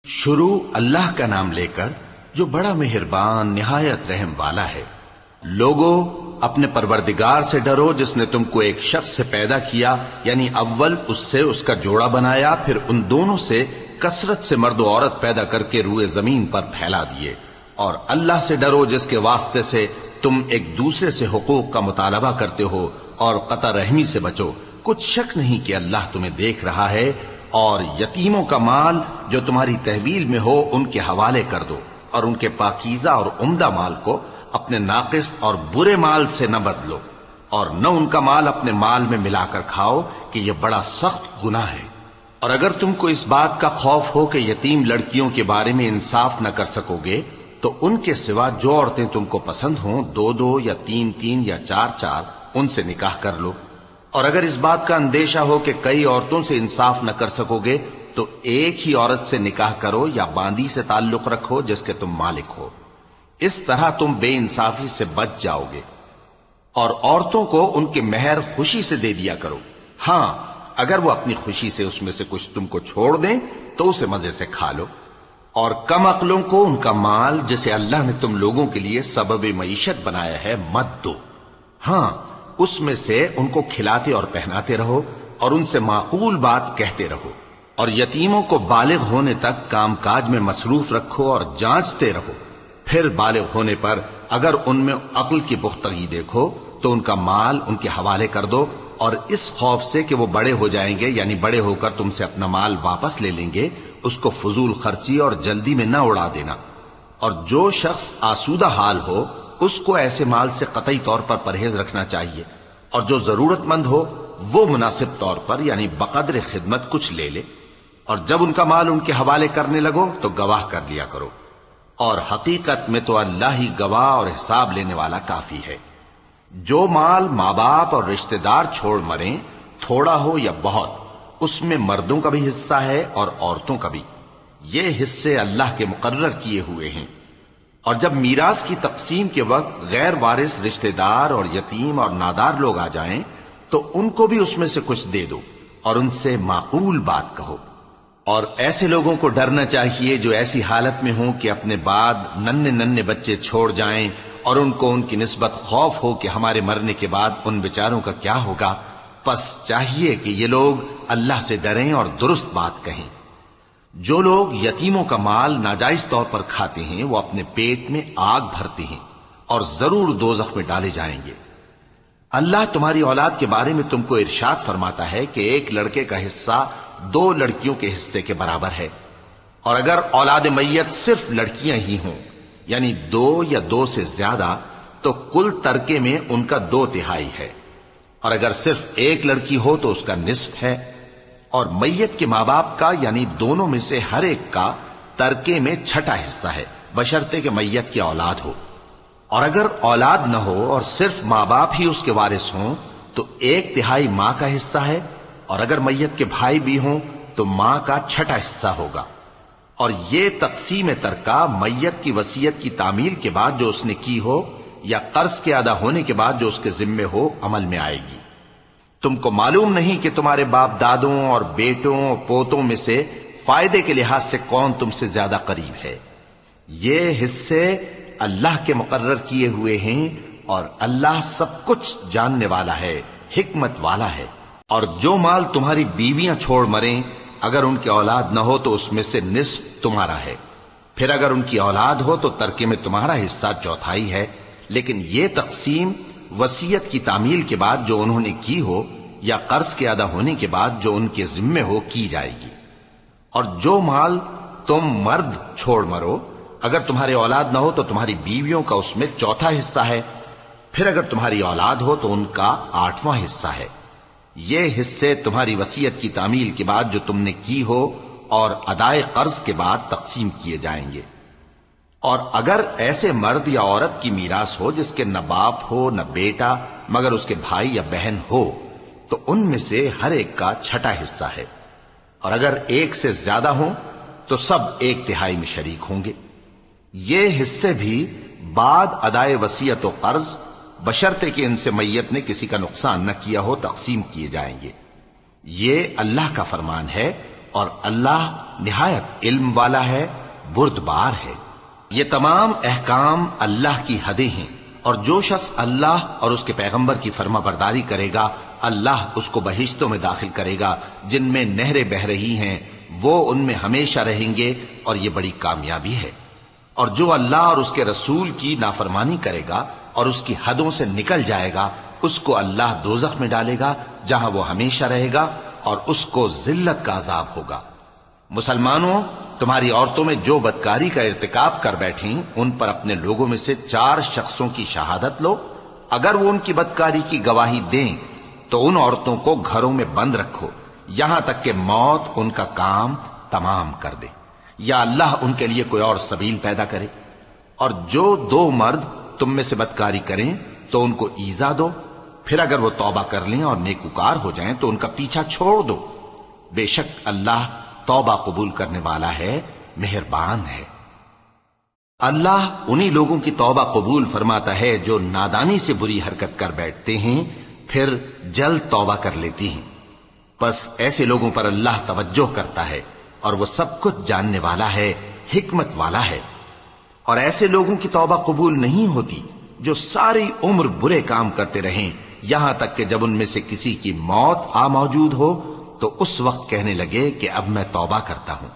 شروع اللہ کا نام لے کر جو بڑا مہربان نہایت رحم والا ہے۔ لوگو اپنے پروردگار سے ڈرو جس نے تم کو ایک شخص سے پیدا کیا، یعنی اول اس سے اس کا جوڑا بنایا، پھر ان دونوں سے کثرت سے مرد و عورت پیدا کر کے روئے زمین پر پھیلا دیے۔ اور اللہ سے ڈرو جس کے واسطے سے تم ایک دوسرے سے حقوق کا مطالبہ کرتے ہو، اور قطع رحمی سے بچو۔ کچھ شک نہیں کہ اللہ تمہیں دیکھ رہا ہے۔ اور یتیموں کا مال جو تمہاری تحویل میں ہو ان کے حوالے کر دو، اور ان کے پاکیزہ اور عمدہ مال کو اپنے ناقص اور برے مال سے نہ بدلو، اور نہ ان کا مال اپنے مال میں ملا کر کھاؤ کہ یہ بڑا سخت گناہ ہے۔ اور اگر تم کو اس بات کا خوف ہو کہ یتیم لڑکیوں کے بارے میں انصاف نہ کر سکو گے تو ان کے سوا جو عورتیں تم کو پسند ہوں، 2 یا 3 یا 4 ان سے نکاح کر لو۔ اور اگر اس بات کا اندیشہ ہو کہ کئی عورتوں سے انصاف نہ کر سکو گے تو ایک ہی عورت سے نکاح کرو یا باندی سے تعلق رکھو جس کے تم مالک ہو۔ اس طرح تم بے انصافی سے بچ جاؤ گے۔ اور عورتوں کو ان کے مہر خوشی سے دے دیا کرو۔ ہاں، اگر وہ اپنی خوشی سے اس میں سے کچھ تم کو چھوڑ دیں تو اسے مزے سے کھا لو۔ اور کم عقلوں کو ان کا مال جسے اللہ نے تم لوگوں کے لیے سبب معیشت بنایا ہے مت دو۔ ہاں، اس میں سے ان کو کھلاتے اور پہناتے رہو، اور ان سے معقول بات کہتے رہو۔ اور یتیموں کو بالغ ہونے تک کام کاج میں مصروف رکھو اور جانچتے رہو۔ پھر بالغ ہونے پر اگر ان میں عقل کی پختگی دیکھو تو ان کا مال ان کے حوالے کر دو، اور اس خوف سے کہ وہ بڑے ہو جائیں گے، یعنی بڑے ہو کر تم سے اپنا مال واپس لے لیں گے، اس کو فضول خرچی اور جلدی میں نہ اڑا دینا۔ اور جو شخص آسودہ حال ہو اس کو ایسے مال سے قطعی طور پر پرہیز رکھنا چاہیے، اور جو ضرورت مند ہو وہ مناسب طور پر یعنی بقدر خدمت کچھ لے لے۔ اور جب ان کا مال ان کے حوالے کرنے لگو تو گواہ کر لیا کرو، اور حقیقت میں تو اللہ ہی گواہ اور حساب لینے والا کافی ہے۔ جو مال ماں باپ اور رشتہ دار چھوڑ مریں، تھوڑا ہو یا بہت، اس میں مردوں کا بھی حصہ ہے اور عورتوں کا بھی۔ یہ حصے اللہ کے مقرر کیے ہوئے ہیں۔ اور جب میراث کی تقسیم کے وقت غیر وارث رشتہ دار اور یتیم اور نادار لوگ آ جائیں تو ان کو بھی اس میں سے کچھ دے دو، اور ان سے معقول بات کہو۔ اور ایسے لوگوں کو ڈرنا چاہیے جو ایسی حالت میں ہوں کہ اپنے بعد ننھے بچے چھوڑ جائیں، اور ان کو ان کی نسبت خوف ہو کہ ہمارے مرنے کے بعد ان بیچاروں کا کیا ہوگا۔ پس چاہیے کہ یہ لوگ اللہ سے ڈریں اور درست بات کہیں۔ جو لوگ یتیموں کا مال ناجائز طور پر کھاتے ہیں وہ اپنے پیٹ میں آگ بھرتے ہیں اور ضرور دوزخ میں ڈالے جائیں گے۔ اللہ تمہاری اولاد کے بارے میں تم کو ارشاد فرماتا ہے کہ ایک لڑکے کا حصہ 2 لڑکیوں کے حصے کے برابر ہے، اور اگر اولاد میت صرف لڑکیاں ہی ہوں، یعنی 2 یا 2 سے زیادہ، تو کل ترکے میں ان کا 2/3 ہے۔ اور اگر صرف ایک لڑکی ہو تو اس کا نصف ہے۔ اور میت کے ماں باپ کا یعنی دونوں میں سے ہر ایک کا ترکے میں 6واں حصہ ہے، بشرطے کہ میت کی اولاد ہو۔ اور اگر اولاد نہ ہو اور صرف ماں باپ ہی اس کے وارث ہوں تو 1/3 ماں کا حصہ ہے، اور اگر میت کے بھائی بھی ہوں تو ماں کا 6واں حصہ ہوگا۔ اور یہ تقسیم ترکہ میت کی وصیت کی تعمیل کے بعد جو اس نے کی ہو یا قرض کے ادا ہونے کے بعد جو اس کے ذمے ہو عمل میں آئے گی۔ تم کو معلوم نہیں کہ تمہارے باپ دادوں اور بیٹوں اور پوتوں میں سے فائدے کے لحاظ سے کون تم سے زیادہ قریب ہے۔ یہ حصے اللہ کے مقرر کیے ہوئے ہیں، اور اللہ سب کچھ جاننے والا ہے، حکمت والا ہے۔ اور جو مال تمہاری بیویاں چھوڑ مریں، اگر ان کی اولاد نہ ہو تو اس میں سے نصف تمہارا ہے۔ پھر اگر ان کی اولاد ہو تو ترکے میں تمہارا حصہ 1/4 ہے۔ لیکن یہ تقسیم وصیت کی تعمیل کے بعد جو انہوں نے کی ہو یا قرض کے ادا ہونے کے بعد جو ان کے ذمے ہو کی جائے گی۔ اور جو مال تم مرد چھوڑ مرو، اگر تمہاری اولاد نہ ہو تو تمہاری بیویوں کا اس میں 1/4 حصہ ہے۔ پھر اگر تمہاری اولاد ہو تو ان کا 8واں حصہ ہے۔ یہ حصے تمہاری وصیت کی تعمیل کے بعد جو تم نے کی ہو اور ادائے قرض کے بعد تقسیم کیے جائیں گے۔ اور اگر ایسے مرد یا عورت کی میراث ہو جس کے نہ باپ ہو نہ بیٹا مگر اس کے بھائی یا بہن ہو تو ان میں سے ہر ایک کا 6واں حصہ ہے۔ اور اگر ایک سے زیادہ ہوں تو سب 1/3 میں شریک ہوں گے۔ یہ حصے بھی بعد ادائے وصیت و قرض بشرطے کہ ان سے میت نے کسی کا نقصان نہ کیا ہو تقسیم کیے جائیں گے۔ یہ اللہ کا فرمان ہے اور اللہ نہایت علم والا ہے، بردبار ہے۔ یہ تمام احکام اللہ کی حدیں ہیں، اور جو شخص اللہ اور اس کے پیغمبر کی فرما برداری کرے گا اللہ اس کو بہشتوں میں داخل کرے گا جن میں نہریں بہ رہی ہیں، وہ ان میں ہمیشہ رہیں گے، اور یہ بڑی کامیابی ہے۔ اور جو اللہ اور اس کے رسول کی نافرمانی کرے گا اور اس کی حدوں سے نکل جائے گا اس کو اللہ دوزخ میں ڈالے گا جہاں وہ ہمیشہ رہے گا، اور اس کو ذلت کا عذاب ہوگا۔ مسلمانوں، تمہاری عورتوں میں جو بدکاری کا ارتکاب کر بیٹھیں ان پر اپنے لوگوں میں سے 4 شخصوں کی شہادت لو۔ اگر وہ ان کی بدکاری کی گواہی دیں تو ان عورتوں کو گھروں میں بند رکھو یہاں تک کہ موت ان کا کام تمام کر دے، یا اللہ ان کے لیے کوئی اور سبیل پیدا کرے۔ اور جو 2 مرد تم میں سے بدکاری کریں تو ان کو ایذا دو، پھر اگر وہ توبہ کر لیں اور نیکوکار ہو جائیں تو ان کا پیچھا چھوڑ دو۔ بے شک اللہ توبہ قبول کرنے والا ہے، مہربان ہے۔ اللہ انہی لوگوں کی توبہ قبول فرماتا ہے جو نادانی سے بری حرکت کر بیٹھتے ہیں پھر جلد توبہ کر لیتی ہیں، پس ایسے لوگوں پر اللہ توجہ کرتا ہے اور وہ سب کچھ جاننے والا ہے، حکمت والا ہے۔ اور ایسے لوگوں کی توبہ قبول نہیں ہوتی جو ساری عمر برے کام کرتے رہیں یہاں تک کہ جب ان میں سے کسی کی موت آ موجود ہو تو اس وقت کہنے لگے کہ اب میں توبہ کرتا ہوں۔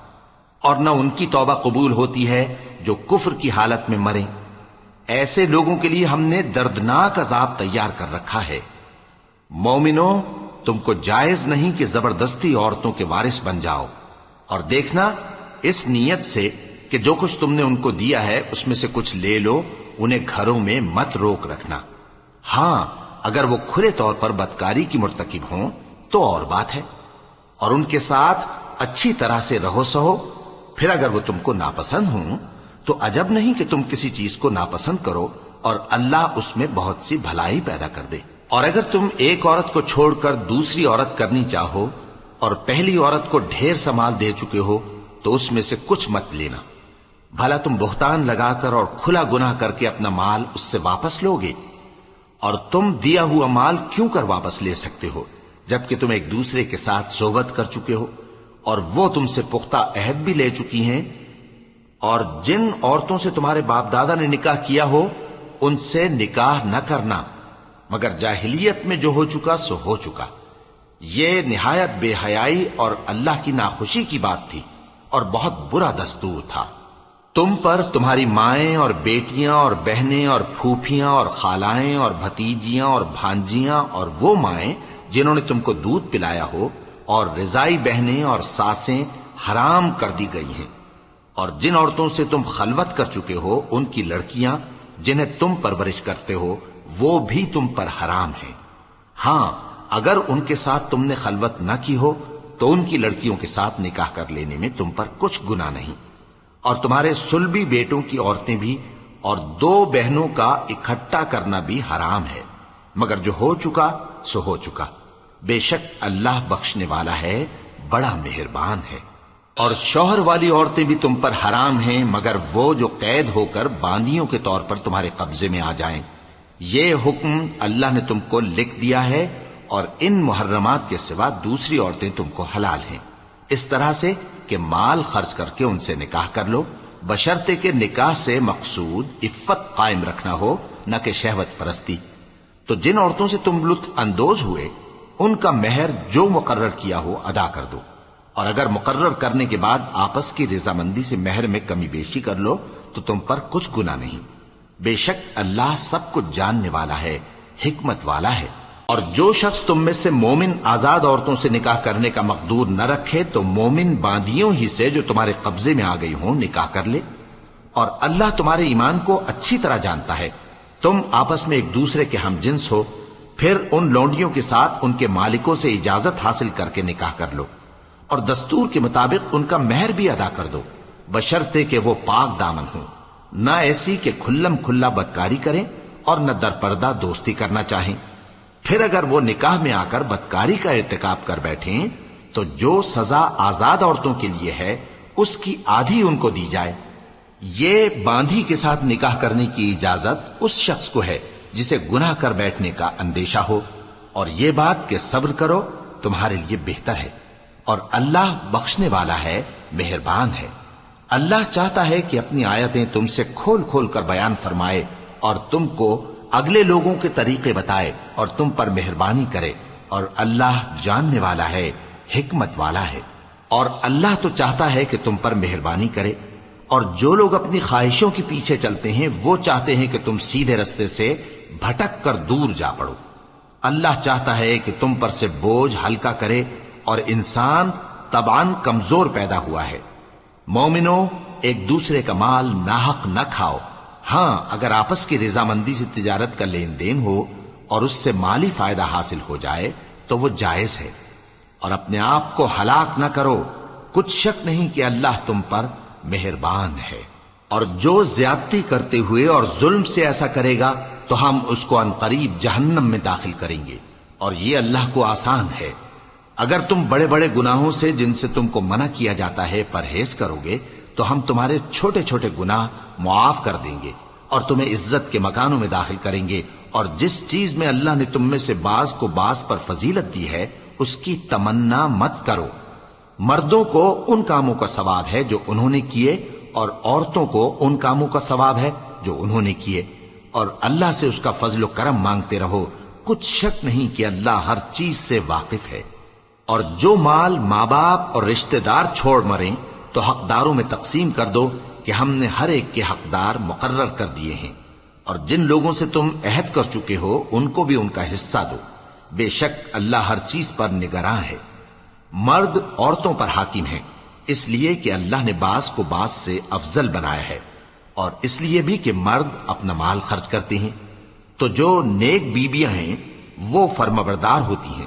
اور نہ ان کی توبہ قبول ہوتی ہے جو کفر کی حالت میں مریں۔ ایسے لوگوں کے لیے ہم نے دردناک عذاب تیار کر رکھا ہے۔ مومنوں، تم کو جائز نہیں کہ زبردستی عورتوں کے وارث بن جاؤ، اور دیکھنا اس نیت سے کہ جو کچھ تم نے ان کو دیا ہے اس میں سے کچھ لے لو، انہیں گھروں میں مت روک رکھنا۔ ہاں، اگر وہ کھلے طور پر بدکاری کی مرتکب ہوں تو اور بات ہے، اور ان کے ساتھ اچھی طرح سے رہو سہو۔ پھر اگر وہ تم کو ناپسند ہوں تو عجب نہیں کہ تم کسی چیز کو ناپسند کرو، اور اللہ اس میں بہت سی بھلائی پیدا کر دے۔ اور اگر تم ایک عورت کو چھوڑ کر دوسری عورت کرنی چاہو اور پہلی عورت کو ڈھیر سا مال دے چکے ہو تو اس میں سے کچھ مت لینا، بھلا تم بہتان لگا کر اور کھلا گناہ کر کے اپنا مال اس سے واپس لو گے؟ اور تم دیا ہوا مال کیوں کر واپس لے سکتے ہو جبکہ تم ایک دوسرے کے ساتھ صحبت کر چکے ہو اور وہ تم سے پختہ عہد بھی لے چکی ہیں؟ اور جن عورتوں سے تمہارے باپ دادا نے نکاح کیا ہو ان سے نکاح نہ کرنا مگر جاہلیت میں جو ہو چکا سو ہو چکا۔ یہ نہایت بے حیائی اور اللہ کی ناخوشی کی بات تھی اور بہت برا دستور تھا۔ تم پر تمہاری مائیں اور بیٹیاں اور بہنیں اور پھوپھیاں اور خالائیں اور بھتیجیاں اور بھانجیاں اور وہ مائیں جنہوں نے تم کو دودھ پلایا ہو اور رضائی بہنیں اور ساسیں حرام کر دی گئی ہیں، اور جن عورتوں سے تم خلوت کر چکے ہو ان کی لڑکیاں جنہیں تم پرورش کرتے ہو وہ بھی تم پر حرام ہیں۔ ہاں، اگر ان کے ساتھ تم نے خلوت نہ کی ہو تو ان کی لڑکیوں کے ساتھ نکاح کر لینے میں تم پر کچھ گناہ نہیں۔ اور تمہارے صلبی بیٹوں کی عورتیں بھی اور 2 بہنوں کا اکٹھا کرنا بھی حرام ہے، مگر جو ہو چکا سو ہو چکا۔ بے شک اللہ بخشنے والا ہے، بڑا مہربان ہے۔ اور شوہر والی عورتیں بھی تم پر حرام ہیں مگر وہ جو قید ہو کر باندیوں کے طور پر تمہارے قبضے میں آ جائیں۔ یہ حکم اللہ نے تم کو لکھ دیا ہے، اور ان محرمات کے سوا دوسری عورتیں تم کو حلال ہیں، اس طرح سے کہ مال خرچ کر کے ان سے نکاح کر لو، بشرطے کہ نکاح سے مقصود عفت قائم رکھنا ہو نہ کہ شہوت پرستی۔ تو جن عورتوں سے تم لطف اندوز ہوئے ان کا مہر جو مقرر کیا ہو ادا کر دو، اور اگر مقرر کرنے کے بعد آپس کی رضامندی سے مہر میں کمی بیشی کر لو تو تم پر کچھ گناہ نہیں۔ بے شک اللہ سب کچھ جاننے والا ہے، حکمت والا ہے۔ اور جو شخص تم میں سے مومن آزاد عورتوں سے نکاح کرنے کا مقدور نہ رکھے تو مومن باندیوں ہی سے جو تمہارے قبضے میں آ گئی ہوں نکاح کر لے، اور اللہ تمہارے ایمان کو اچھی طرح جانتا ہے۔ تم آپس میں ایک دوسرے کے ہم جنس ہو، پھر ان لونڈیوں کے ساتھ ان کے مالکوں سے اجازت حاصل کر کے نکاح کر لو، اور دستور کے مطابق ان کا مہر بھی ادا کر دو، بشرطے کہ وہ پاک دامن ہوں، نہ ایسی کہ کھلم کھلا بدکاری کریں اور نہ درپردہ دوستی کرنا چاہیں۔ پھر اگر وہ نکاح میں آ کر بدکاری کا ارتکاب کر بیٹھیں تو جو سزا آزاد عورتوں کے لیے ہے اس کی آدھی ان کو دی جائے۔ یہ باندھی کے ساتھ نکاح کرنے کی اجازت اس شخص کو ہے جسے گناہ کر بیٹھنے کا اندیشہ ہو، اور یہ بات کہ صبر کرو تمہارے لیے بہتر ہے۔ اور اللہ بخشنے والا ہے، مہربان ہے۔ اللہ چاہتا ہے کہ اپنی آیتیں تم سے کھول کھول کر بیان فرمائے اور تم کو اگلے لوگوں کے طریقے بتائے اور تم پر مہربانی کرے، اور اللہ جاننے والا ہے، حکمت والا ہے۔ اور اللہ تو چاہتا ہے کہ تم پر مہربانی کرے، اور جو لوگ اپنی خواہشوں کے پیچھے چلتے ہیں وہ چاہتے ہیں کہ تم سیدھے رستے سے بھٹک کر دور جا پڑو۔ اللہ چاہتا ہے کہ تم پر سے بوجھ ہلکا کرے، اور انسان طبعاً کمزور پیدا ہوا ہے۔ مومنوں، ایک دوسرے کا مال ناحق نہ کھاؤ۔ ہاں، اگر آپس کی رضامندی سے تجارت کا لین دین ہو اور اس سے مالی فائدہ حاصل ہو جائے تو وہ جائز ہے، اور اپنے آپ کو ہلاک نہ کرو، کچھ شک نہیں کہ اللہ تم پر مہربان ہے۔ اور جو زیادتی کرتے ہوئے اور ظلم سے ایسا کرے گا تو ہم اس کو عنقریب جہنم میں داخل کریں گے، اور یہ اللہ کو آسان ہے۔ اگر تم بڑے بڑے گناہوں سے جن سے تم کو منع کیا جاتا ہے پرہیز کرو گے تو ہم تمہارے چھوٹے چھوٹے گناہ معاف کر دیں گے اور تمہیں عزت کے مکانوں میں داخل کریں گے، اور جس چیز میں اللہ نے تم میں سے بعض کو بعض پر فضیلت دی ہے اس کی تمنا مت کرو۔ مردوں کو ان کاموں کا ثواب ہے جو انہوں نے کیے، اور عورتوں کو ان کاموں کا ثواب ہے جو انہوں نے کیے، اور اللہ سے اس کا فضل و کرم مانگتے رہو، کچھ شک نہیں کہ اللہ ہر چیز سے واقف ہے۔ اور جو مال ماں باپ اور رشتہ دار چھوڑ مریں تو حقداروں میں تقسیم کر دو کہ ہم نے ہر ایک کے حقدار مقرر کر دیے ہیں، اور جن لوگوں سے تم عہد کر چکے ہو ان کو بھی ان کا حصہ دو، بے شک اللہ ہر چیز پر نگراں ہے۔ مرد عورتوں پر حاکم ہیں، اس لیے کہ اللہ نے بعض کو بعض سے افضل بنایا ہے، اور اس لیے بھی کہ مرد اپنا مال خرچ کرتے ہیں، تو جو نیک بیویاں ہیں وہ فرمانبردار ہوتی ہیں،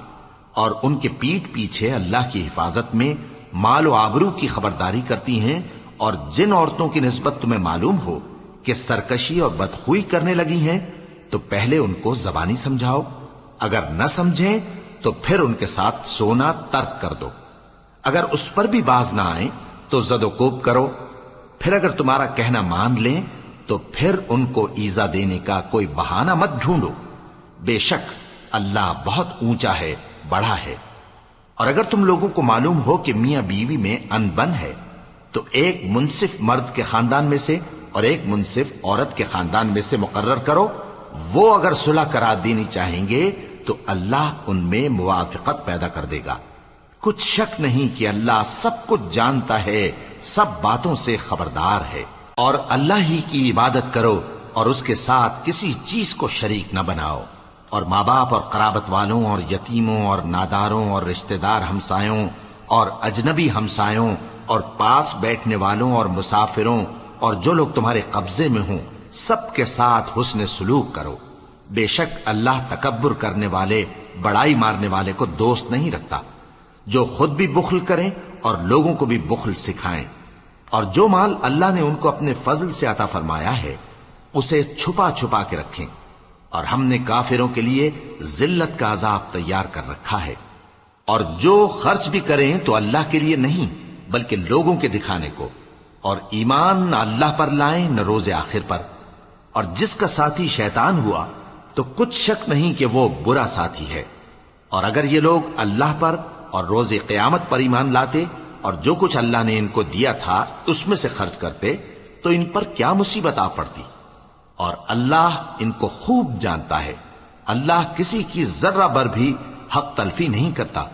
اور ان کے پیٹھ پیچھے اللہ کی حفاظت میں مال و آبرو کی خبرداری کرتی ہیں۔ اور جن عورتوں کی نسبت تمہیں معلوم ہو کہ سرکشی اور بدخوئی کرنے لگی ہیں تو پہلے ان کو زبانی سمجھاؤ، اگر نہ سمجھیں تو پھر ان کے ساتھ سونا ترک کر دو۔ اگر اس پر بھی باز نہ آئیں تو زد و کوب کرو، پھر اگر تمہارا کہنا مان لیں تو پھر ان کو ایذا دینے کا کوئی بہانہ مت ڈھونڈو، بے شک اللہ بہت اونچا ہے، بڑا ہے۔ اور اگر تم لوگوں کو معلوم ہو کہ میاں بیوی میں انبن ہے تو ایک منصف مرد کے خاندان میں سے اور ایک منصف عورت کے خاندان میں سے مقرر کرو، وہ اگر صلح کرا دینی چاہیں گے تو اللہ ان میں موافقت پیدا کر دے گا۔ کچھ شک نہیں کہ اللہ سب کچھ جانتا ہے، سب باتوں سے خبردار ہے۔ اور اللہ ہی کی عبادت کرو اور اس کے ساتھ کسی چیز کو شریک نہ بناؤ، اور ماں باپ اور قرابت والوں اور یتیموں اور ناداروں اور رشتہ دار ہمسایوں اور اجنبی ہمسایوں اور پاس بیٹھنے والوں اور مسافروں اور جو لوگ تمہارے قبضے میں ہوں سب کے ساتھ حسن سلوک کرو، بے شک اللہ تکبر کرنے والے، بڑائی مارنے والے کو دوست نہیں رکھتا۔ جو خود بھی بخل کریں اور لوگوں کو بھی بخل سکھائیں، اور جو مال اللہ نے ان کو اپنے فضل سے عطا فرمایا ہے اسے چھپا چھپا کے رکھیں، اور ہم نے کافروں کے لیے ذلت کا عذاب تیار کر رکھا ہے۔ اور جو خرچ بھی کریں تو اللہ کے لیے نہیں بلکہ لوگوں کے دکھانے کو، اور ایمان نہ اللہ پر لائیں نہ روز آخر پر، اور جس کا ساتھی شیطان ہوا تو کچھ شک نہیں کہ وہ برا ساتھی ہے۔ اور اگر یہ لوگ اللہ پر اور روز قیامت پر ایمان لاتے اور جو کچھ اللہ نے ان کو دیا تھا اس میں سے خرچ کرتے تو ان پر کیا مصیبت آ پڑتی، اور اللہ ان کو خوب جانتا ہے۔ اللہ کسی کی ذرہ بر بھی حق تلفی نہیں کرتا،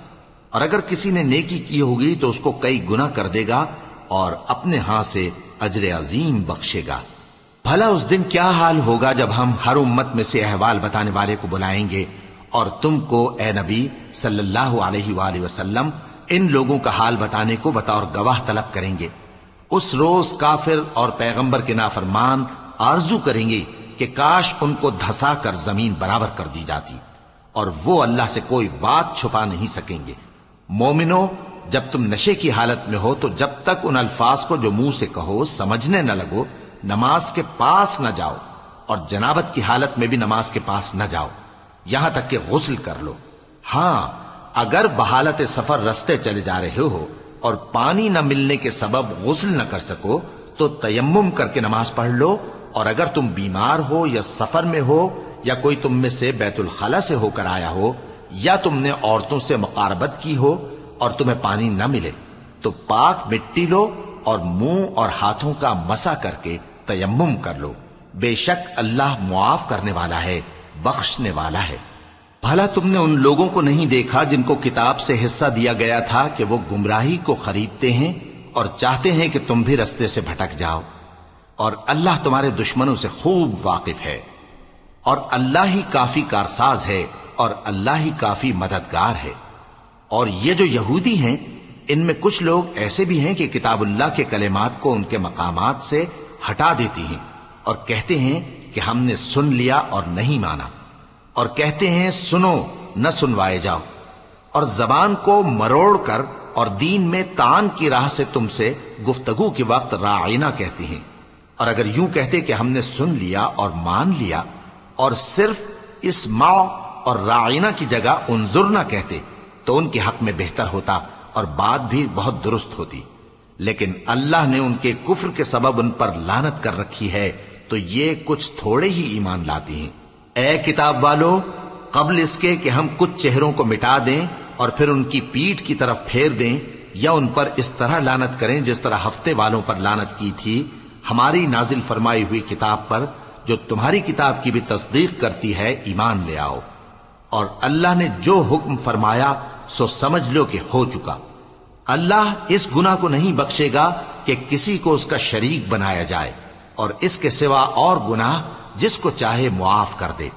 اور اگر کسی نے نیکی کی ہوگی تو اس کو کئی گنا کر دے گا اور اپنے ہاں سے اجر عظیم بخشے گا۔ بھلا اس دن کیا حال ہوگا جب ہم ہر امت میں سے احوال بتانے والے کو بلائیں گے اور تم کو اے نبی صلی اللہ علیہ وآلہ وسلم ان لوگوں کا حال بتانے کو بطور گواہ طلب کریں گے۔ اس روز کافر اور پیغمبر کے نافرمان آرزو کریں گے کہ کاش ان کو دھسا کر زمین برابر کر دی جاتی، اور وہ اللہ سے کوئی بات چھپا نہیں سکیں گے۔ مومنو، جب تم نشے کی حالت میں ہو تو جب تک ان الفاظ کو جو منہ سے کہو سمجھنے نہ لگو نماز کے پاس نہ جاؤ، اور جنابت کی حالت میں بھی نماز کے پاس نہ جاؤ یہاں تک کہ غسل کر لو۔ ہاں، اگر بحالت سفر رستے چلے جا رہے ہو اور پانی نہ ملنے کے سبب غسل نہ کر سکو تو تیمم کر کے نماز پڑھ لو، اور اگر تم بیمار ہو یا سفر میں ہو یا کوئی تم میں سے بیت الخلا سے ہو کر آیا ہو یا تم نے عورتوں سے مقاربت کی ہو اور تمہیں پانی نہ ملے تو پاک مٹی لو اور منہ اور ہاتھوں کا مسح کر کے تیمم کر لو، بے شک اللہ معاف کرنے والا ہے، بخشنے والا ہے۔ بھلا تم نے ان لوگوں کو نہیں دیکھا جن کو کتاب سے حصہ دیا گیا تھا کہ وہ گمراہی کو خریدتے ہیں اور چاہتے ہیں کہ تم بھی رستے سے بھٹک جاؤ، اور اللہ تمہارے دشمنوں سے خوب واقف ہے، اور اللہ ہی کافی کارساز ہے، اور اللہ ہی کافی مددگار ہے۔ اور یہ جو یہودی ہیں، ان میں کچھ لوگ ایسے بھی ہیں کہ کتاب اللہ کے کلمات کو ان کے مقامات سے ہٹا دیتی ہیں اور کہتے ہیں کہ ہم نے سن لیا اور نہیں مانا، اور کہتے ہیں سنو نہ سنوائے جاؤ، اور زبان کو مروڑ کر اور دین میں طعن کی راہ سے تم سے گفتگو کے وقت راعینا کہتی ہیں۔ اور اگر یوں کہتے کہ ہم نے سن لیا اور مان لیا، اور صرف اسمع اور راعینا کی جگہ انظرنا کہتے، تو ان کے حق میں بہتر ہوتا اور بات بھی بہت درست ہوتی، لیکن اللہ نے ان کے کفر کے سبب ان پر لعنت کر رکھی ہے، تو یہ کچھ تھوڑے ہی ایمان لاتی ہیں۔ اے کتاب والو، قبل اس کے کہ ہم کچھ چہروں کو مٹا دیں اور پھر ان کی پیٹھ کی طرف پھیر دیں یا ان پر اس طرح لعنت کریں جس طرح ہفتے والوں پر لعنت کی تھی، ہماری نازل فرمائی ہوئی کتاب پر جو تمہاری کتاب کی بھی تصدیق کرتی ہے ایمان لے آؤ، اور اللہ نے جو حکم فرمایا سو سمجھ لو کہ ہو چکا۔ اللہ اس گناہ کو نہیں بخشے گا کہ کسی کو اس کا شریک بنایا جائے، اور اس کے سوا اور گناہ جس کو چاہے معاف کر دے،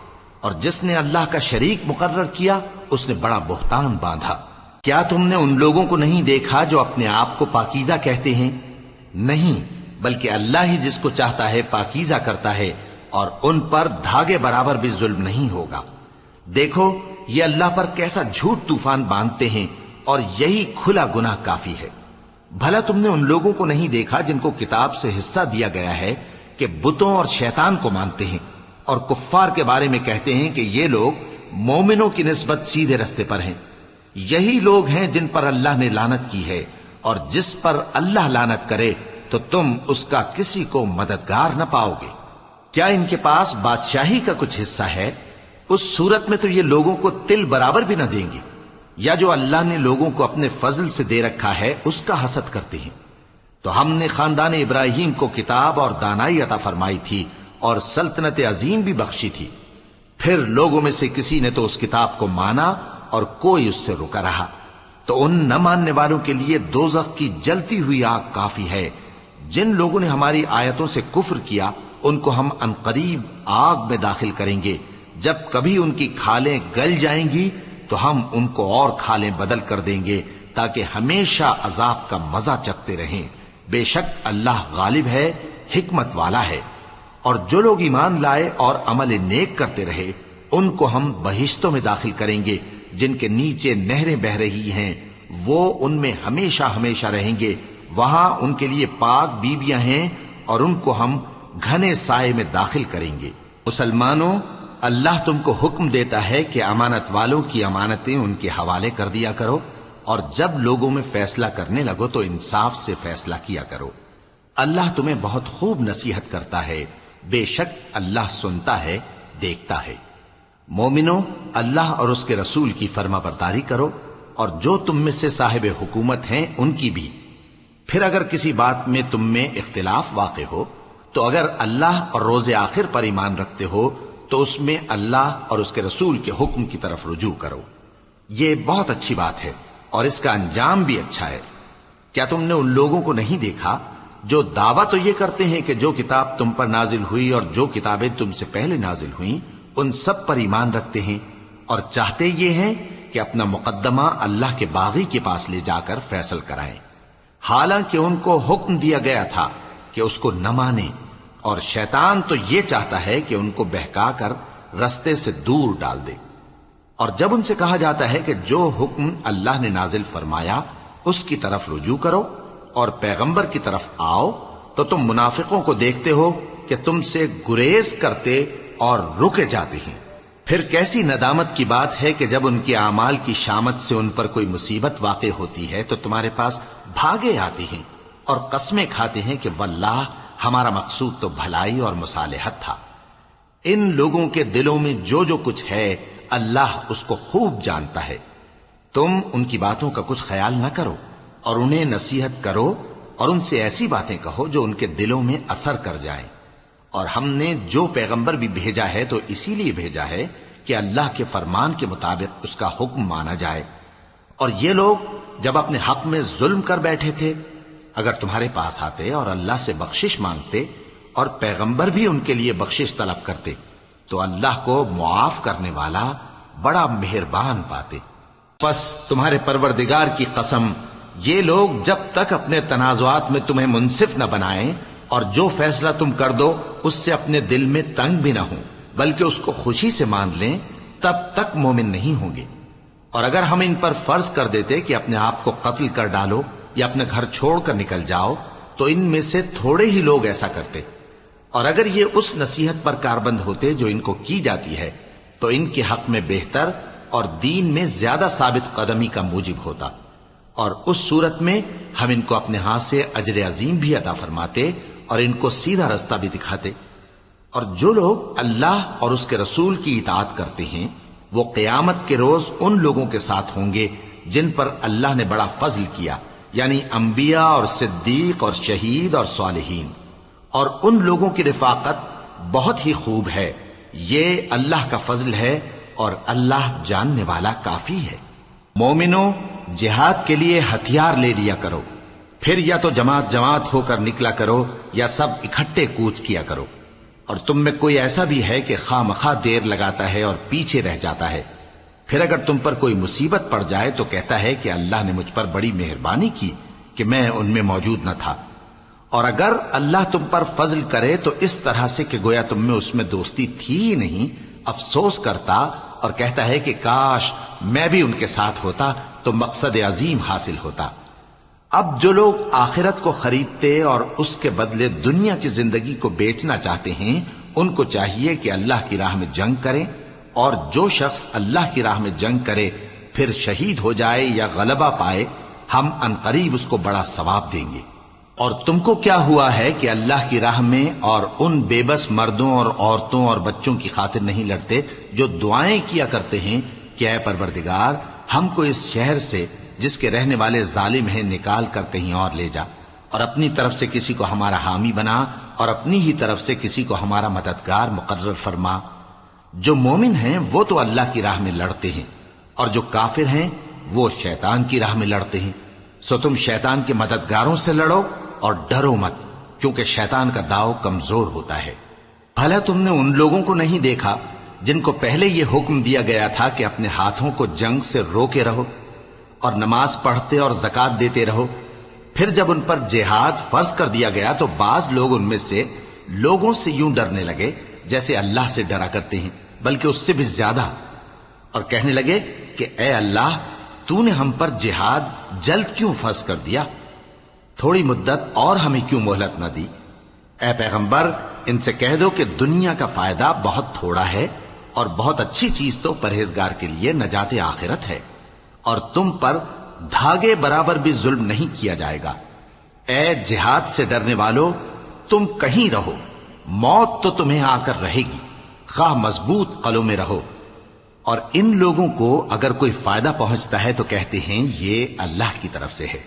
اور جس نے اللہ کا شریک مقرر کیا اس نے بڑا بہتان باندھا۔ کیا تم نے ان لوگوں کو نہیں دیکھا جو اپنے آپ کو پاکیزہ کہتے ہیں؟ نہیں، بلکہ اللہ ہی جس کو چاہتا ہے پاکیزہ کرتا ہے، اور ان پر دھاگے برابر بھی ظلم نہیں ہوگا۔ دیکھو یہ اللہ پر کیسا جھوٹ طوفان باندھتے ہیں، اور یہی کھلا گناہ کافی ہے۔ بھلا تم نے ان لوگوں کو نہیں دیکھا جن کو کتاب سے حصہ دیا گیا ہے کہ بتوں اور شیطان کو مانتے ہیں، اور کفار کے بارے میں کہتے ہیں کہ یہ لوگ مومنوں کی نسبت سیدھے رستے پر ہیں۔ یہی لوگ ہیں جن پر اللہ نے لعنت کی ہے، اور جس پر اللہ لعنت کرے تو تم اس کا کسی کو مددگار نہ پاؤ گے۔ کیا ان کے پاس بادشاہی کا کچھ حصہ ہے؟ اس صورت میں تو یہ لوگوں کو تل برابر بھی نہ دیں گے، یا جو اللہ نے لوگوں کو اپنے فضل سے دے رکھا ہے اس کا حسد کرتے ہیں۔ تو ہم نے خاندان ابراہیم کو کتاب اور دانائی عطا فرمائی تھی اور سلطنت عظیم بھی بخشی تھی، پھر لوگوں میں سے کسی نے تو اس کتاب کو مانا اور کوئی اس سے رکا رہا، تو ان نہ ماننے والوں کے لیے دوزخ کی جلتی ہوئی آگ کافی ہے۔ جن لوگوں نے ہماری آیتوں سے کفر کیا ان کو ہم عنقریب آگ میں داخل کریں گے، جب کبھی ان کی کھالیں گل جائیں گی تو ہم ان کو اور کھالیں بدل کر دیں گے تاکہ ہمیشہ عذاب کا مزہ چکھتے رہیں۔ بے شک اللہ غالب ہے، حکمت والا ہے۔ اور جو لوگ ایمان لائے اور عمل نیک کرتے رہے ان کو ہم بہشتوں میں داخل کریں گے جن کے نیچے نہریں بہ رہی ہیں، وہ ان میں ہمیشہ ہمیشہ رہیں گے، وہاں ان کے لیے پاک بیویاں ہیں اور ان کو ہم گھنے سائے میں داخل کریں گے۔ مسلمانوں، اللہ تم کو حکم دیتا ہے کہ امانت والوں کی امانتیں ان کے حوالے کر دیا کرو، اور جب لوگوں میں فیصلہ کرنے لگو تو انصاف سے فیصلہ کیا کرو۔ اللہ تمہیں بہت خوب نصیحت کرتا ہے، بے شک اللہ سنتا ہے، دیکھتا ہے۔ مومنوں، اللہ اور اس کے رسول کی فرما برداری کرو، اور جو تم میں سے صاحب حکومت ہیں ان کی بھی۔ پھر اگر کسی بات میں تم میں اختلاف واقع ہو تو اگر اللہ اور روز آخر پر ایمان رکھتے ہو تو اس میں اللہ اور اس کے رسول کے حکم کی طرف رجوع کرو۔ یہ بہت اچھی بات ہے اور اس کا انجام بھی اچھا ہے۔ کیا تم نے ان لوگوں کو نہیں دیکھا جو دعویٰ تو یہ کرتے ہیں کہ جو کتاب تم پر نازل ہوئی اور جو کتابیں تم سے پہلے نازل ہوئیں ان سب پر ایمان رکھتے ہیں، اور چاہتے یہ ہیں کہ اپنا مقدمہ اللہ کے باغی کے پاس لے جا کر فیصل کرائیں، حالانکہ ان کو حکم دیا گیا تھا کہ اس کو نہ مانیں، اور شیطان تو یہ چاہتا ہے کہ ان کو بہکا کر رستے سے دور ڈال دے۔ اور جب ان سے کہا جاتا ہے کہ جو حکم اللہ نے نازل فرمایا اس کی طرف رجوع کرو اور پیغمبر کی طرف آؤ، تو تم منافقوں کو دیکھتے ہو کہ تم سے گریز کرتے اور رکے جاتے ہیں۔ پھر کیسی ندامت کی بات ہے کہ جب ان کے اعمال کی شامت سے ان پر کوئی مصیبت واقع ہوتی ہے تو تمہارے پاس بھاگے آتے ہیں اور قسمیں کھاتے ہیں کہ واللہ ہمارا مقصود تو بھلائی اور مصالحت تھا۔ ان لوگوں کے دلوں میں جو جو کچھ ہے اللہ اس کو خوب جانتا ہے۔ تم ان کی باتوں کا کچھ خیال نہ کرو اور انہیں نصیحت کرو اور ان سے ایسی باتیں کہو جو ان کے دلوں میں اثر کر جائیں۔ اور ہم نے جو پیغمبر بھی بھیجا ہے تو اسی لیے بھیجا ہے کہ اللہ کے فرمان کے مطابق اس کا حکم مانا جائے۔ اور یہ لوگ جب اپنے حق میں ظلم کر بیٹھے تھے، اگر تمہارے پاس آتے اور اللہ سے بخشش مانگتے اور پیغمبر بھی ان کے لیے بخشش طلب کرتے تو اللہ کو معاف کرنے والا بڑا مہربان پاتے۔ پس تمہارے پروردگار کی قسم، یہ لوگ جب تک اپنے تنازعات میں تمہیں منصف نہ بنائیں اور جو فیصلہ تم کر دو اس سے اپنے دل میں تنگ بھی نہ ہوں بلکہ اس کو خوشی سے مان لیں، تب تک مومن نہیں ہوں گے۔ اور اگر ہم ان پر فرض کر دیتے کہ اپنے آپ کو قتل کر ڈالو یا اپنے گھر چھوڑ کر نکل جاؤ تو ان میں سے تھوڑے ہی لوگ ایسا کرتے، اور اگر یہ اس نصیحت پر کاربند ہوتے جو ان کو کی جاتی ہے تو ان کے حق میں بہتر اور دین میں زیادہ ثابت قدمی کا موجب ہوتا، اور اس صورت میں ہم ان کو اپنے ہاتھ سے اجر عظیم بھی عطا فرماتے اور ان کو سیدھا رستہ بھی دکھاتے۔ اور جو لوگ اللہ اور اس کے رسول کی اطاعت کرتے ہیں وہ قیامت کے روز ان لوگوں کے ساتھ ہوں گے جن پر اللہ نے بڑا فضل کیا، یعنی انبیاء اور صدیق اور شہید اور صالحین، اور ان لوگوں کی رفاقت بہت ہی خوب ہے۔ یہ اللہ کا فضل ہے اور اللہ جاننے والا کافی ہے۔ مومنوں، جہاد کے لیے ہتھیار لے لیا کرو، پھر یا تو جماعت جماعت ہو کر نکلا کرو یا سب اکٹھے کوچ کیا کرو۔ اور تم میں کوئی ایسا بھی ہے کہ خواہ مخواہ دیر لگاتا ہے اور پیچھے رہ جاتا ہے، پھر اگر تم پر کوئی مصیبت پڑ جائے تو کہتا ہے کہ اللہ نے مجھ پر بڑی مہربانی کی کہ میں ان میں موجود نہ تھا۔ اور اگر اللہ تم پر فضل کرے تو اس طرح سے کہ گویا تم میں اس میں دوستی تھی ہی نہیں، افسوس کرتا اور کہتا ہے کہ کاش میں بھی ان کے ساتھ ہوتا تو مقصد عظیم حاصل ہوتا۔ اب جو لوگ آخرت کو خریدتے اور اس کے بدلے دنیا کی زندگی کو بیچنا چاہتے ہیں ان کو چاہیے کہ اللہ کی راہ میں جنگ کریں، اور جو شخص اللہ کی راہ میں جنگ کرے پھر شہید ہو جائے یا غلبہ پائے ہم عنقریب اس کو بڑا ثواب دیں گے۔ اور تم کو کیا ہوا ہے کہ اللہ کی راہ میں اور ان بے بس مردوں اور عورتوں اور بچوں کی خاطر نہیں لڑتے جو دعائیں کیا کرتے ہیں کہ اے پروردگار ہم کو اس شہر سے جس کے رہنے والے ظالم ہیں نکال کر کہیں اور لے جا، اور اپنی طرف سے کسی کو ہمارا حامی بنا اور اپنی ہی طرف سے کسی کو ہمارا مددگار مقرر فرما۔ جو مومن ہیں وہ تو اللہ کی راہ میں لڑتے ہیں، اور جو کافر ہیں وہ شیطان کی راہ میں لڑتے ہیں، سو تم شیطان کے مددگاروں سے لڑو اور ڈرو مت، کیونکہ شیطان کا داؤ کمزور ہوتا ہے۔ بھلا تم نے ان لوگوں کو نہیں دیکھا جن کو پہلے یہ حکم دیا گیا تھا کہ اپنے ہاتھوں کو جنگ سے روکے رہو اور نماز پڑھتے اور زکوٰۃ دیتے رہو، پھر جب ان پر جہاد فرض کر دیا گیا تو بعض لوگ ان میں سے لوگوں سے یوں ڈرنے لگے جیسے اللہ سے ڈرا کرتے ہیں، بلکہ اس سے بھی زیادہ، اور کہنے لگے کہ اے اللہ تو نے ہم پر جہاد جلد کیوں فرض کر دیا، تھوڑی مدت اور ہمیں کیوں مہلت نہ دی؟ اے پیغمبر ان سے کہہ دو کہ دنیا کا فائدہ بہت تھوڑا ہے اور بہت اچھی چیز تو پرہیزگار کے لیے نجات آخرت ہے، اور تم پر دھاگے برابر بھی ظلم نہیں کیا جائے گا۔ اے جہاد سے ڈرنے والو، تم کہیں رہو، موت تو تمہیں آ کر رہے گی، خواہ مضبوط قلعوں میں رہو۔ اور ان لوگوں کو اگر کوئی فائدہ پہنچتا ہے تو کہتے ہیں یہ اللہ کی طرف سے ہے،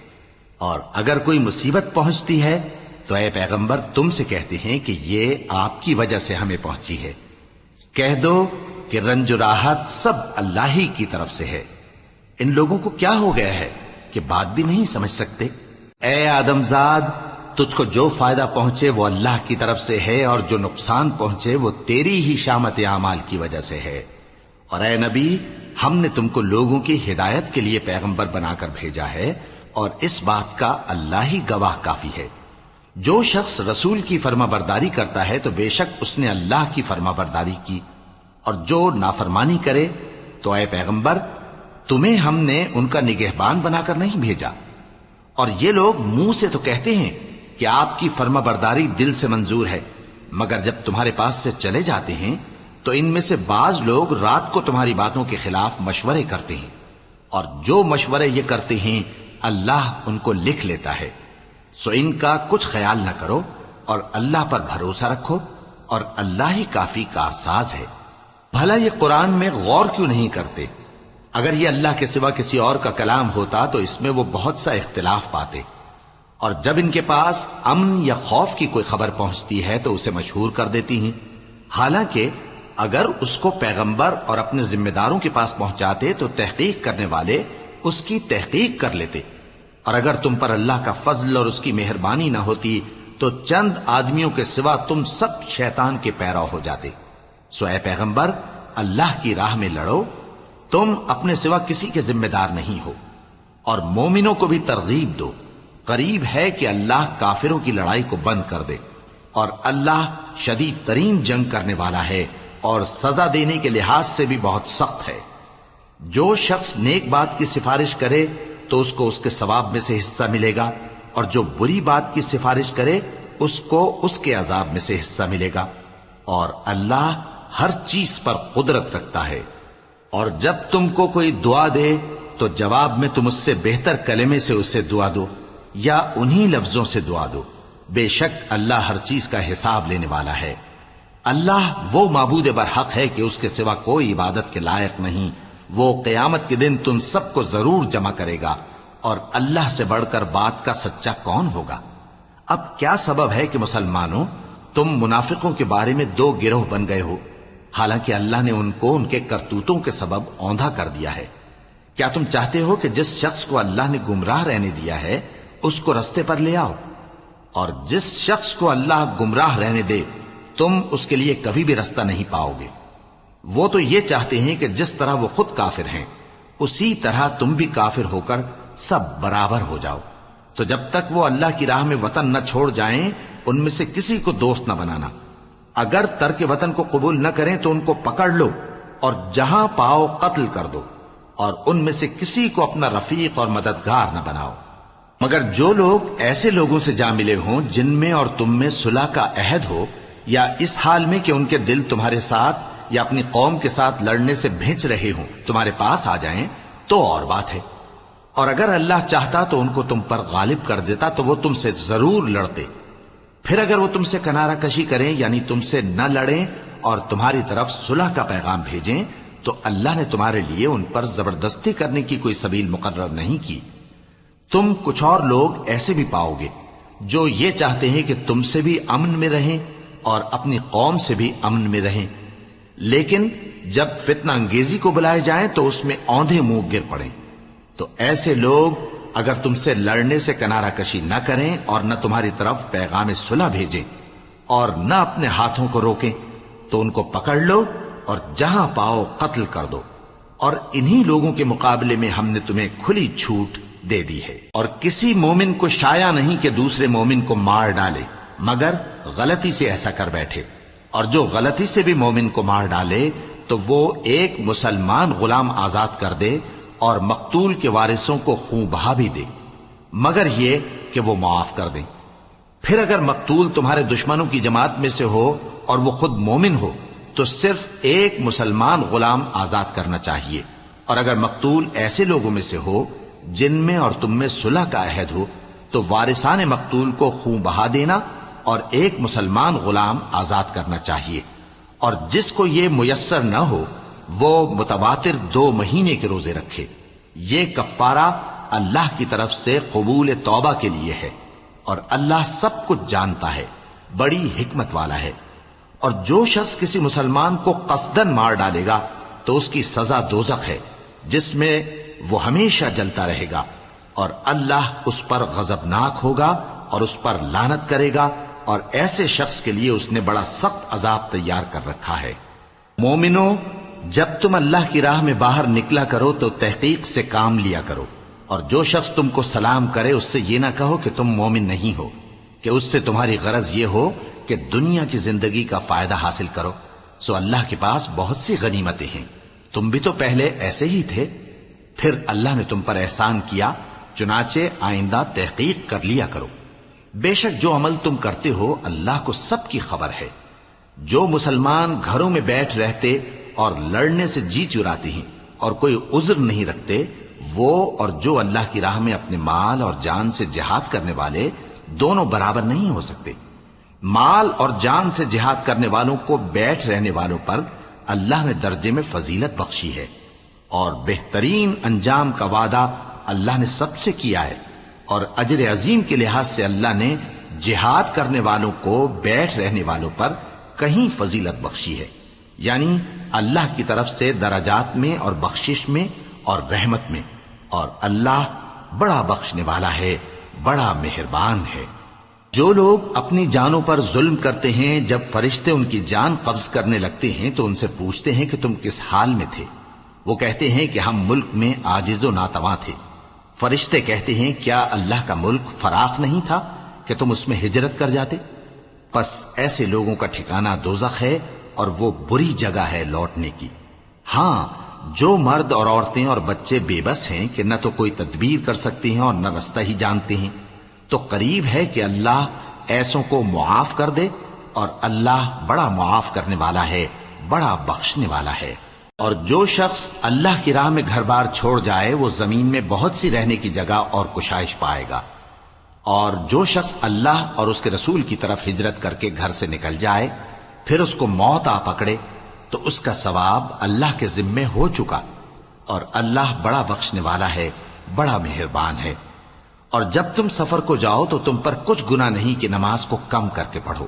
اور اگر کوئی مصیبت پہنچتی ہے تو اے پیغمبر تم سے کہتے ہیں کہ یہ آپ کی وجہ سے ہمیں پہنچی ہے۔ کہہ دو کہ رنج و راحت سب اللہ ہی کی طرف سے ہے۔ ان لوگوں کو کیا ہو گیا ہے کہ بات بھی نہیں سمجھ سکتے؟ اے آدم زاد، تجھ کو جو فائدہ پہنچے وہ اللہ کی طرف سے ہے، اور جو نقصان پہنچے وہ تیری ہی شامت اعمال کی وجہ سے ہے۔ اور اے نبی، ہم نے تم کو لوگوں کی ہدایت کے لیے پیغمبر بنا کر بھیجا ہے، اور اس بات کا اللہ ہی گواہ کافی ہے۔ جو شخص رسول کی فرما برداری کرتا ہے تو بے شک اس نے اللہ کی فرما برداری کی، اور جو نافرمانی کرے تو اے پیغمبر تمہیں ہم نے ان کا نگہبان بنا کر نہیں بھیجا۔ اور یہ لوگ منہ سے تو کہتے ہیں کہ آپ کی فرما برداری دل سے منظور ہے، مگر جب تمہارے پاس سے چلے جاتے ہیں تو ان میں سے بعض لوگ رات کو تمہاری باتوں کے خلاف مشورے کرتے ہیں، اور جو مشورے یہ کرتے ہیں اللہ ان کو لکھ لیتا ہے۔ سو ان کا کچھ خیال نہ کرو اور اللہ پر بھروسہ رکھو، اور اللہ ہی کافی کارساز ہے۔ بھلا یہ قرآن میں غور کیوں نہیں کرتے؟ اگر یہ اللہ کے سوا کسی اور کا کلام ہوتا تو اس میں وہ بہت سا اختلاف پاتے، اور جب ان کے پاس امن یا خوف کی کوئی خبر پہنچتی ہے تو اسے مشہور کر دیتی ہیں، حالانکہ اگر اس کو پیغمبر اور اپنے ذمہ داروں کے پاس پہنچاتے تو تحقیق کرنے والے اس کی تحقیق کر لیتے، اور اگر تم پر اللہ کا فضل اور اس کی مہربانی نہ ہوتی تو چند آدمیوں کے سوا تم سب شیطان کے پیرو ہو جاتے۔ سو اے پیغمبر، اللہ کی راہ میں لڑو، تم اپنے سوا کسی کے ذمہ دار نہیں ہو، اور مومنوں کو بھی ترغیب دو، قریب ہے کہ اللہ کافروں کی لڑائی کو بند کر دے، اور اللہ شدید ترین جنگ کرنے والا ہے اور سزا دینے کے لحاظ سے بھی بہت سخت ہے۔ جو شخص نیک بات کی سفارش کرے تو اس کو اس کے ثواب میں سے حصہ ملے گا، اور جو بری بات کی سفارش کرے اس کو اس کے عذاب میں سے حصہ ملے گا، اور اللہ ہر چیز پر قدرت رکھتا ہے۔ اور جب تم کو کوئی دعا دے تو جواب میں تم اس سے بہتر کلمے سے اسے دعا دو یا انہی لفظوں سے دعا دو، بے شک اللہ ہر چیز کا حساب لینے والا ہے۔ اللہ وہ معبود برحق ہے کہ اس کے سوا کوئی عبادت کے لائق نہیں، وہ قیامت کے دن تم سب کو ضرور جمع کرے گا، اور اللہ سے بڑھ کر بات کا سچا کون ہوگا؟ اب کیا سبب ہے کہ مسلمانوں تم منافقوں کے بارے میں دو گروہ بن گئے ہو، حالانکہ اللہ نے ان کو ان کے کرتوتوں کے سبب اوندھا کر دیا ہے؟ کیا تم چاہتے ہو کہ جس شخص کو اللہ نے گمراہ رہنے دیا ہے اس کو رستے پر لے آؤ، اور جس شخص کو اللہ گمراہ رہنے دے تم اس کے لیے کبھی بھی رستہ نہیں پاؤ گے؟ وہ تو یہ چاہتے ہیں کہ جس طرح وہ خود کافر ہیں اسی طرح تم بھی کافر ہو کر سب برابر ہو جاؤ۔ تو جب تک وہ اللہ کی راہ میں وطن نہ چھوڑ جائیں ان میں سے کسی کو دوست نہ بنانا، اگر ترک وطن کو قبول نہ کریں تو ان کو پکڑ لو اور جہاں پاؤ قتل کر دو، اور ان میں سے کسی کو اپنا رفیق اور مددگار نہ بناؤ، مگر جو لوگ ایسے لوگوں سے جا ملے ہوں جن میں اور تم میں صلح کا عہد ہو، یا اس حال میں کہ ان کے دل تمہارے ساتھ یا اپنی قوم کے ساتھ لڑنے سے بھنچ رہے ہوں تمہارے پاس آ جائیں تو اور بات ہے، اور اگر اللہ چاہتا تو ان کو تم پر غالب کر دیتا تو وہ تم سے ضرور لڑتے۔ پھر اگر وہ تم سے کنارہ کشی کریں یعنی تم سے نہ لڑیں اور تمہاری طرف صلح کا پیغام بھیجیں تو اللہ نے تمہارے لیے ان پر زبردستی کرنے کی کوئی سبیل مقرر نہیں کی۔ تم کچھ اور لوگ ایسے بھی پاؤ گے جو یہ چاہتے ہیں کہ تم سے بھی امن میں رہیں اور اپنی قوم سے بھی امن میں رہیں، لیکن جب فتنہ انگیزی کو بلائے جائیں تو اس میں اوندھے منہ گر پڑیں۔ تو ایسے لوگ اگر تم سے لڑنے سے کنارہ کشی نہ کریں اور نہ تمہاری طرف پیغام صلح بھیجیں اور نہ اپنے ہاتھوں کو روکیں تو ان کو پکڑ لو اور جہاں پاؤ قتل کر دو، اور انہی لوگوں کے مقابلے میں ہم نے تمہیں کھلی چھوٹ دے دی ہے۔ اور کسی مومن کو شایع نہیں کہ دوسرے مومن کو مار ڈالے مگر غلطی سے ایسا کر بیٹھے، اور جو غلطی سے بھی مومن کو مار ڈالے تو وہ ایک مسلمان غلام آزاد کر دے اور مقتول کے وارثوں کو خون بہا بھی دے، مگر یہ کہ وہ معاف کر دیں۔ پھر اگر مقتول تمہارے دشمنوں کی جماعت میں سے ہو اور وہ خود مومن ہو تو صرف ایک مسلمان غلام آزاد کرنا چاہیے، اور اگر مقتول ایسے لوگوں میں سے ہو جن میں اور تم میں صلح کا عہد ہو تو وارثان مقتول کو خون بہا دینا اور ایک مسلمان غلام آزاد کرنا چاہیے، اور جس کو یہ میسر نہ ہو وہ متواتر 2 مہینے کے روزے رکھے۔ یہ کفارہ اللہ کی طرف سے قبول توبہ کے لیے ہے، اور اللہ سب کچھ جانتا ہے، بڑی حکمت والا ہے۔ اور جو شخص کسی مسلمان کو قصدن مار ڈالے گا تو اس کی سزا دوزخ ہے جس میں وہ ہمیشہ جلتا رہے گا، اور اللہ اس پر غضبناک ہوگا اور اس پر لعنت کرے گا، اور ایسے شخص کے لیے اس نے بڑا سخت عذاب تیار کر رکھا ہے۔ مومنو، جب تم اللہ کی راہ میں باہر نکلا کرو تو تحقیق سے کام لیا کرو، اور جو شخص تم کو سلام کرے اس سے یہ نہ کہو کہ تم مومن نہیں ہو، کہ اس سے تمہاری غرض یہ ہو کہ دنیا کی زندگی کا فائدہ حاصل کرو۔ سو اللہ کے پاس بہت سی غنیمتیں ہیں، تم بھی تو پہلے ایسے ہی تھے، پھر اللہ نے تم پر احسان کیا، چنانچہ آئندہ تحقیق کر لیا کرو۔ بے شک جو عمل تم کرتے ہو اللہ کو سب کی خبر ہے۔ جو مسلمان گھروں میں بیٹھ رہتے اور لڑنے سے جی چراتے ہیں اور کوئی عذر نہیں رکھتے، وہ اور جو اللہ کی راہ میں اپنے مال اور جان سے جہاد کرنے والے دونوں برابر نہیں ہو سکتے۔ مال اور جان سے جہاد کرنے والوں کو بیٹھ رہنے والوں پر اللہ نے درجے میں فضیلت بخشی ہے، اور بہترین انجام کا وعدہ اللہ نے سب سے کیا ہے، اور اجر عظیم کے لحاظ سے اللہ نے جہاد کرنے والوں کو بیٹھ رہنے والوں پر کہیں فضیلت بخشی ہے، یعنی اللہ کی طرف سے درجات میں اور بخشش میں اور رحمت میں، اور اللہ بڑا بخشنے والا ہے، بڑا مہربان ہے۔ جو لوگ اپنی جانوں پر ظلم کرتے ہیں، جب فرشتے ان کی جان قبض کرنے لگتے ہیں تو ان سے پوچھتے ہیں کہ تم کس حال میں تھے؟ وہ کہتے ہیں کہ ہم ملک میں عاجز و ناتواں تھے۔ فرشتے کہتے ہیں کیا اللہ کا ملک فراخ نہیں تھا کہ تم اس میں ہجرت کر جاتے؟ پس ایسے لوگوں کا ٹھکانہ دوزخ ہے، اور وہ بری جگہ ہے لوٹنے کی۔ ہاں، جو مرد اور عورتیں اور بچے بے بس ہیں کہ نہ تو کوئی تدبیر کر سکتے ہیں اور نہ رستہ ہی جانتے ہیں، تو قریب ہے کہ اللہ ایسوں کو معاف کر دے، اور اللہ بڑا معاف کرنے والا ہے، بڑا بخشنے والا ہے۔ اور جو شخص اللہ کی راہ میں گھر بار چھوڑ جائے وہ زمین میں بہت سی رہنے کی جگہ اور کشائش پائے گا، اور جو شخص اللہ اور اس کے رسول کی طرف ہجرت کر کے گھر سے نکل جائے پھر اس کو موت آ پکڑے تو اس کا ثواب اللہ کے ذمے ہو چکا، اور اللہ بڑا بخشنے والا ہے، بڑا مہربان ہے۔ اور جب تم سفر کو جاؤ تو تم پر کچھ گناہ نہیں کہ نماز کو کم کر کے پڑھو،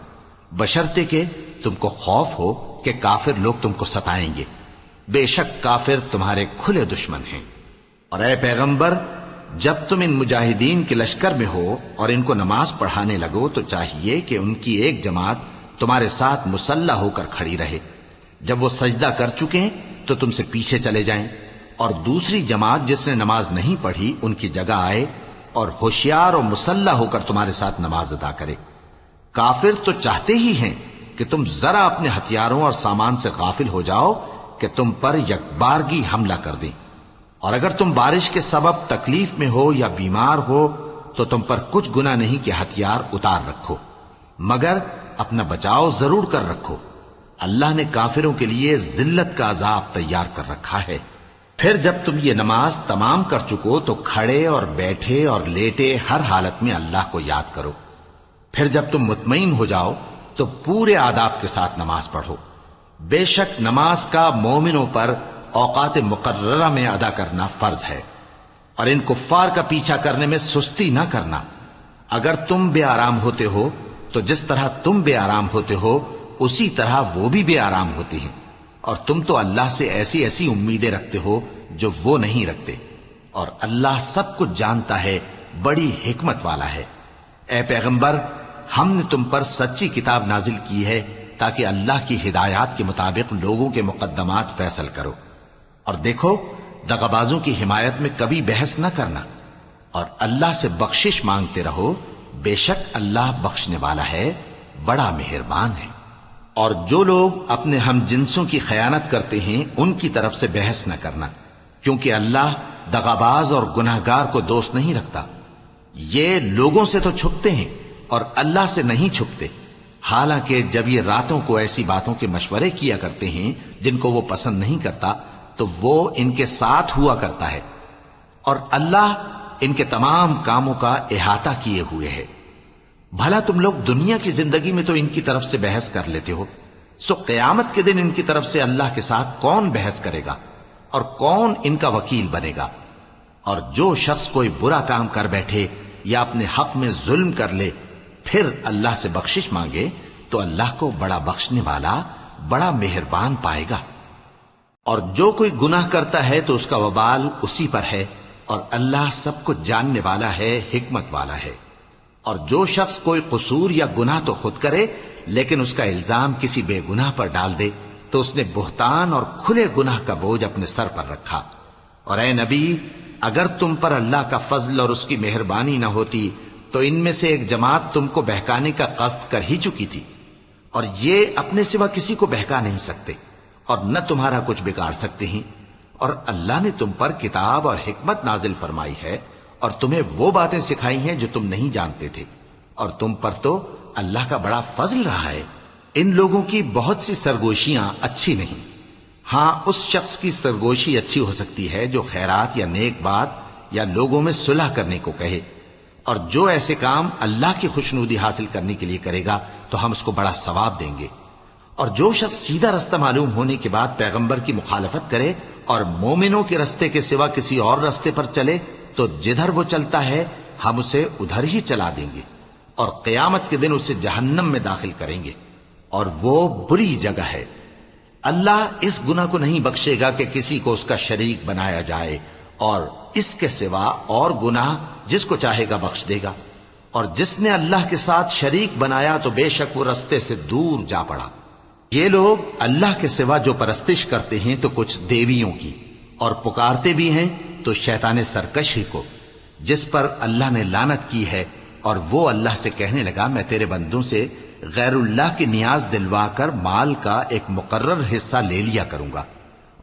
بشرطے کہ تم کو خوف ہو کہ کافر لوگ تم کو ستائیں گے، بے شک کافر تمہارے کھلے دشمن ہیں۔ اور اے پیغمبر، جب تم ان مجاہدین کے لشکر میں ہو اور ان کو نماز پڑھانے لگو تو چاہیے کہ ان کی ایک جماعت تمہارے ساتھ مسلح ہو کر کھڑی رہے، جب وہ سجدہ کر چکے تو تم سے پیچھے چلے جائیں، اور دوسری جماعت جس نے نماز نہیں پڑھی ان کی جگہ آئے اور ہوشیار اور مسلح ہو کر تمہارے ساتھ نماز ادا کرے۔ کافر تو چاہتے ہی ہیں کہ تم ذرا اپنے ہتھیاروں اور سامان سے غافل ہو جاؤ کہ تم پر یکبارگی حملہ کر دیں، اور اگر تم بارش کے سبب تکلیف میں ہو یا بیمار ہو تو تم پر کچھ گناہ نہیں کہ ہتھیار اتار رکھو، مگر اپنا بچاؤ ضرور کر رکھو، اللہ نے کافروں کے لیے ذلت کا عذاب تیار کر رکھا ہے۔ پھر جب تم یہ نماز تمام کر چکو تو کھڑے اور بیٹھے اور لیٹے ہر حالت میں اللہ کو یاد کرو۔ پھر جب تم مطمئن ہو جاؤ تو پورے آداب کے ساتھ نماز پڑھو۔ بے شک نماز کا مومنوں پر اوقات مقررہ میں ادا کرنا فرض ہے، اور ان کفار کا پیچھا کرنے میں سستی نہ کرنا۔ اگر تم بے آرام ہوتے ہو تو جس طرح تم بے آرام ہوتے ہو اسی طرح وہ بھی بے آرام ہوتے ہیں، اور تم تو اللہ سے ایسی ایسی امیدیں رکھتے ہو جو وہ نہیں رکھتے، اور اللہ سب کچھ جانتا ہے، بڑی حکمت والا ہے۔ اے پیغمبر، ہم نے تم پر سچی کتاب نازل کی ہے تاکہ اللہ کی ہدایات کے مطابق لوگوں کے مقدمات فیصل کرو، اور دیکھو دغابازوں کی حمایت میں کبھی بحث نہ کرنا، اور اللہ سے بخشش مانگتے رہو، بے شک اللہ بخشنے والا ہے، بڑا مہربان ہے۔ اور جو لوگ اپنے ہم جنسوں کی خیانت کرتے ہیں ان کی طرف سے بحث نہ کرنا، کیونکہ اللہ دغاباز اور گناہگار کو دوست نہیں رکھتا۔ یہ لوگوں سے تو چھپتے ہیں اور اللہ سے نہیں چھپتے، حالانکہ جب یہ راتوں کو ایسی باتوں کے مشورے کیا کرتے ہیں جن کو وہ پسند نہیں کرتا تو وہ ان کے ساتھ ہوا کرتا ہے، اور اللہ ان کے تمام کاموں کا احاطہ کیے ہوئے ہے۔ بھلا تم لوگ دنیا کی زندگی میں تو ان کی طرف سے بحث کر لیتے ہو، سو قیامت کے دن ان کی طرف سے اللہ کے ساتھ کون بحث کرے گا اور کون ان کا وکیل بنے گا؟ اور جو شخص کوئی برا کام کر بیٹھے یا اپنے حق میں ظلم کر لے پھر اللہ سے بخشش مانگے تو اللہ کو بڑا بخشنے والا، بڑا مہربان پائے گا۔ اور جو کوئی گناہ کرتا ہے تو اس کا وبال اسی پر ہے، اور اللہ سب کچھ جاننے والا ہے، حکمت والا ہے۔ اور جو شخص کوئی قصور یا گناہ تو خود کرے لیکن اس کا الزام کسی بے گناہ پر ڈال دے تو اس نے بہتان اور کھلے گناہ کا بوجھ اپنے سر پر رکھا۔ اور اے نبی، اگر تم پر اللہ کا فضل اور اس کی مہربانی نہ ہوتی تو ان میں سے ایک جماعت تم کو بہکانے کا قصد کر ہی چکی تھی، اور یہ اپنے سوا کسی کو بہکا نہیں سکتے اور نہ تمہارا کچھ بگاڑ سکتے ہیں۔ اور اللہ نے تم پر کتاب اور حکمت نازل فرمائی ہے اور تمہیں وہ باتیں سکھائی ہیں جو تم نہیں جانتے تھے، اور تم پر تو اللہ کا بڑا فضل رہا ہے۔ ان لوگوں کی بہت سی سرگوشیاں اچھی نہیں، ہاں اس شخص کی سرگوشی اچھی ہو سکتی ہے جو خیرات یا نیک بات یا لوگوں میں صلح کرنے کو کہے، اور جو ایسے کام اللہ کی خوشنودی حاصل کرنے کے لیے کرے گا تو ہم اس کو بڑا ثواب دیں گے۔ اور جو شخص سیدھا رستہ معلوم ہونے کے بعد پیغمبر کی مخالفت کرے اور مومنوں کے رستے کے سوا کسی اور رستے پر چلے تو جدھر وہ چلتا ہے ہم اسے ادھر ہی چلا دیں گے، اور قیامت کے دن اسے جہنم میں داخل کریں گے، اور وہ بری جگہ ہے۔ اللہ اس گناہ کو نہیں بخشے گا کہ کسی کو اس کا شریک بنایا جائے، اور اس کے سوا اور گناہ جس کو چاہے گا بخش دے گا، اور جس نے اللہ کے ساتھ شریک بنایا تو بے شک وہ رستے سے دور جا پڑا۔ یہ لوگ اللہ کے سوا جو پرستش کرتے ہیں تو کچھ دیویوں کی، اور پکارتے بھی ہیں تو شیطان سرکشی کو، جس پر اللہ نے لعنت کی ہے، اور وہ اللہ سے کہنے لگا میں تیرے بندوں سے غیر اللہ کی نیاز دلوا کر مال کا ایک مقرر حصہ لے لیا کروں گا،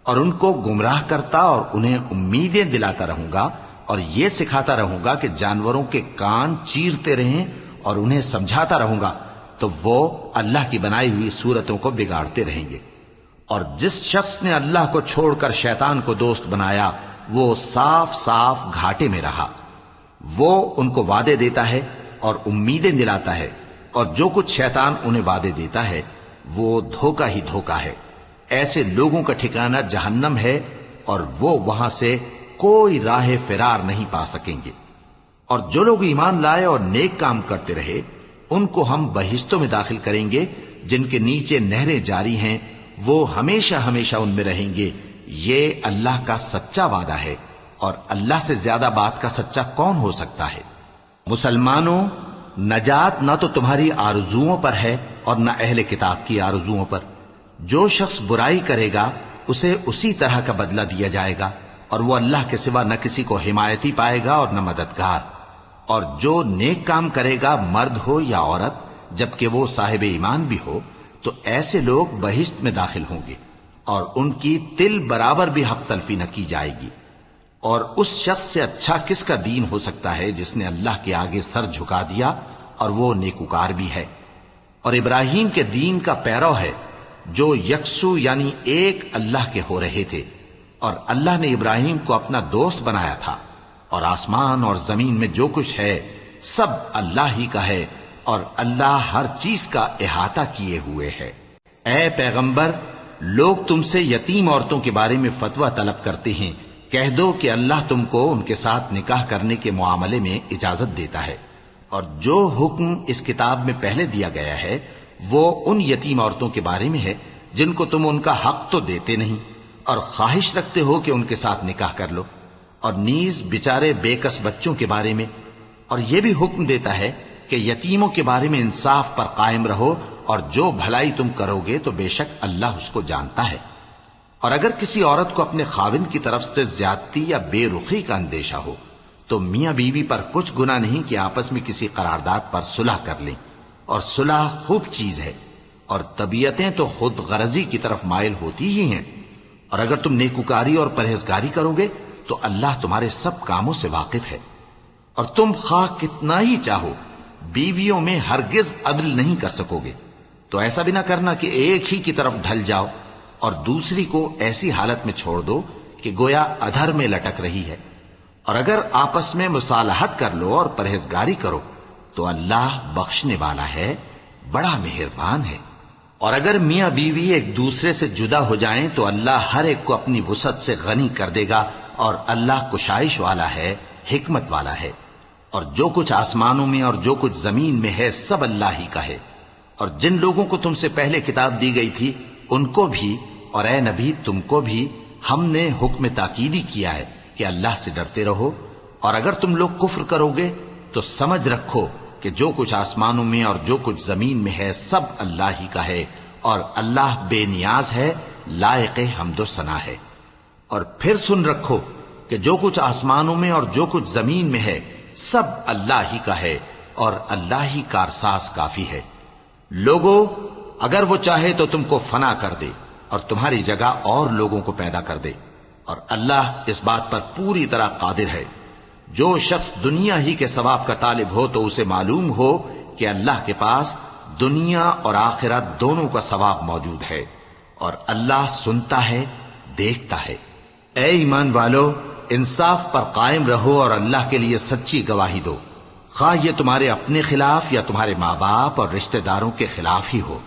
اور ان کو گمراہ کرتا اور انہیں امیدیں دلاتا رہوں گا، اور یہ سکھاتا رہوں گا کہ جانوروں کے کان چیرتے رہیں، اور انہیں سمجھاتا رہوں گا، تو وہ اللہ کی بنائی ہوئی صورتوں کو بگاڑتے رہیں گے۔ اور جس شخص نے اللہ کو چھوڑ کر شیطان کو دوست بنایا وہ صاف صاف گھاٹے میں رہا۔ وہ ان کو وعدے دیتا ہے اور امیدیں دلاتا ہے، اور جو کچھ شیطان انہیں وعدے دیتا ہے وہ دھوکہ ہی دھوکہ ہے۔ ایسے لوگوں کا ٹھکانہ جہنم ہے، اور وہ وہاں سے کوئی راہ فرار نہیں پا سکیں گے۔ اور جو لوگ ایمان لائے اور نیک کام کرتے رہے ان کو ہم بہشتوں میں داخل کریں گے جن کے نیچے نہریں جاری ہیں، وہ ہمیشہ ہمیشہ ان میں رہیں گے۔ یہ اللہ کا سچا وعدہ ہے، اور اللہ سے زیادہ بات کا سچا کون ہو سکتا ہے؟ مسلمانوں، نجات نہ تو تمہاری آرزوؤں پر ہے اور نہ اہل کتاب کی آرزوؤں پر۔ جو شخص برائی کرے گا اسے اسی طرح کا بدلہ دیا جائے گا، اور وہ اللہ کے سوا نہ کسی کو حمایتی پائے گا اور نہ مددگار۔ اور جو نیک کام کرے گا مرد ہو یا عورت جبکہ وہ صاحب ایمان بھی ہو تو ایسے لوگ بہشت میں داخل ہوں گے، اور ان کی تل برابر بھی حق تلفی نہ کی جائے گی۔ اور اس شخص سے اچھا کس کا دین ہو سکتا ہے جس نے اللہ کے آگے سر جھکا دیا اور وہ نیکوکار بھی ہے، اور ابراہیم کے دین کا پیرو ہے جو یکسو یعنی ایک اللہ کے ہو رہے تھے، اور اللہ نے ابراہیم کو اپنا دوست بنایا تھا۔ اور آسمان اور زمین میں جو کچھ ہے سب اللہ ہی کا ہے، اور اللہ ہر چیز کا احاطہ کیے ہوئے ہے۔ اے پیغمبر، لوگ تم سے یتیم عورتوں کے بارے میں فتویٰ طلب کرتے ہیں، کہہ دو کہ اللہ تم کو ان کے ساتھ نکاح کرنے کے معاملے میں اجازت دیتا ہے، اور جو حکم اس کتاب میں پہلے دیا گیا ہے وہ ان یتیم عورتوں کے بارے میں ہے جن کو تم ان کا حق تو دیتے نہیں، اور خواہش رکھتے ہو کہ ان کے ساتھ نکاح کر لو، اور نیز بیچارے بے کس بچوں کے بارے میں، اور یہ بھی حکم دیتا ہے کہ یتیموں کے بارے میں انصاف پر قائم رہو، اور جو بھلائی تم کرو گے تو بے شک اللہ اس کو جانتا ہے۔ اور اگر کسی عورت کو اپنے خاوند کی طرف سے زیادتی یا بے رخی کا اندیشہ ہو تو میاں بیوی پر کچھ گناہ نہیں کہ آپس میں کسی قرارداد پر صلح کر لیں، اور صلح خوب چیز ہے، اور طبیعتیں تو خود غرضی کی طرف مائل ہوتی ہی ہیں۔ اور اگر تم نیکوکاری اور پرہیزگاری کرو گے تو اللہ تمہارے سب کاموں سے واقف ہے۔ اور تم خواہ کتنا ہی چاہو بیویوں میں ہرگز عدل نہیں کر سکو گے، تو ایسا بھی نہ کرنا کہ ایک ہی کی طرف ڈھل جاؤ اور دوسری کو ایسی حالت میں چھوڑ دو کہ گویا ادھر میں لٹک رہی ہے۔ اور اگر آپس میں مصالحت کر لو اور پرہیزگاری کرو تو اللہ بخشنے والا ہے، بڑا مہربان ہے۔ اور اگر میاں بیوی ایک دوسرے سے جدا ہو جائیں تو اللہ ہر ایک کو اپنی وسعت سے غنی کر دے گا، اور اللہ کشائش والا ہے، حکمت والا ہے۔ اور جو کچھ آسمانوں میں اور جو کچھ زمین میں ہے سب اللہ ہی کا ہے۔ اور جن لوگوں کو تم سے پہلے کتاب دی گئی تھی ان کو بھی اور اے نبی تم کو بھی ہم نے حکم تاکیدی کیا ہے کہ اللہ سے ڈرتے رہو، اور اگر تم لوگ کفر کرو گے تو سمجھ رکھو کہ جو کچھ آسمانوں میں اور جو کچھ زمین میں ہے سب اللہ ہی کا ہے، اور اللہ بے نیاز ہے، لائق حمد و ثنا ہے۔ اور پھر سن رکھو کہ جو کچھ آسمانوں میں اور جو کچھ زمین میں ہے سب اللہ ہی کا ہے، اور اللہ ہی کارساز کافی ہے۔ لوگو، اگر وہ چاہے تو تم کو فنا کر دے اور تمہاری جگہ اور لوگوں کو پیدا کر دے، اور اللہ اس بات پر پوری طرح قادر ہے۔ جو شخص دنیا ہی کے ثواب کا طالب ہو تو اسے معلوم ہو کہ اللہ کے پاس دنیا اور آخرت دونوں کا ثواب موجود ہے، اور اللہ سنتا ہے، دیکھتا ہے۔ اے ایمان والو، انصاف پر قائم رہو اور اللہ کے لیے سچی گواہی دو، خواہ یہ تمہارے اپنے خلاف یا تمہارے ماں باپ اور رشتہ داروں کے خلاف ہی ہو۔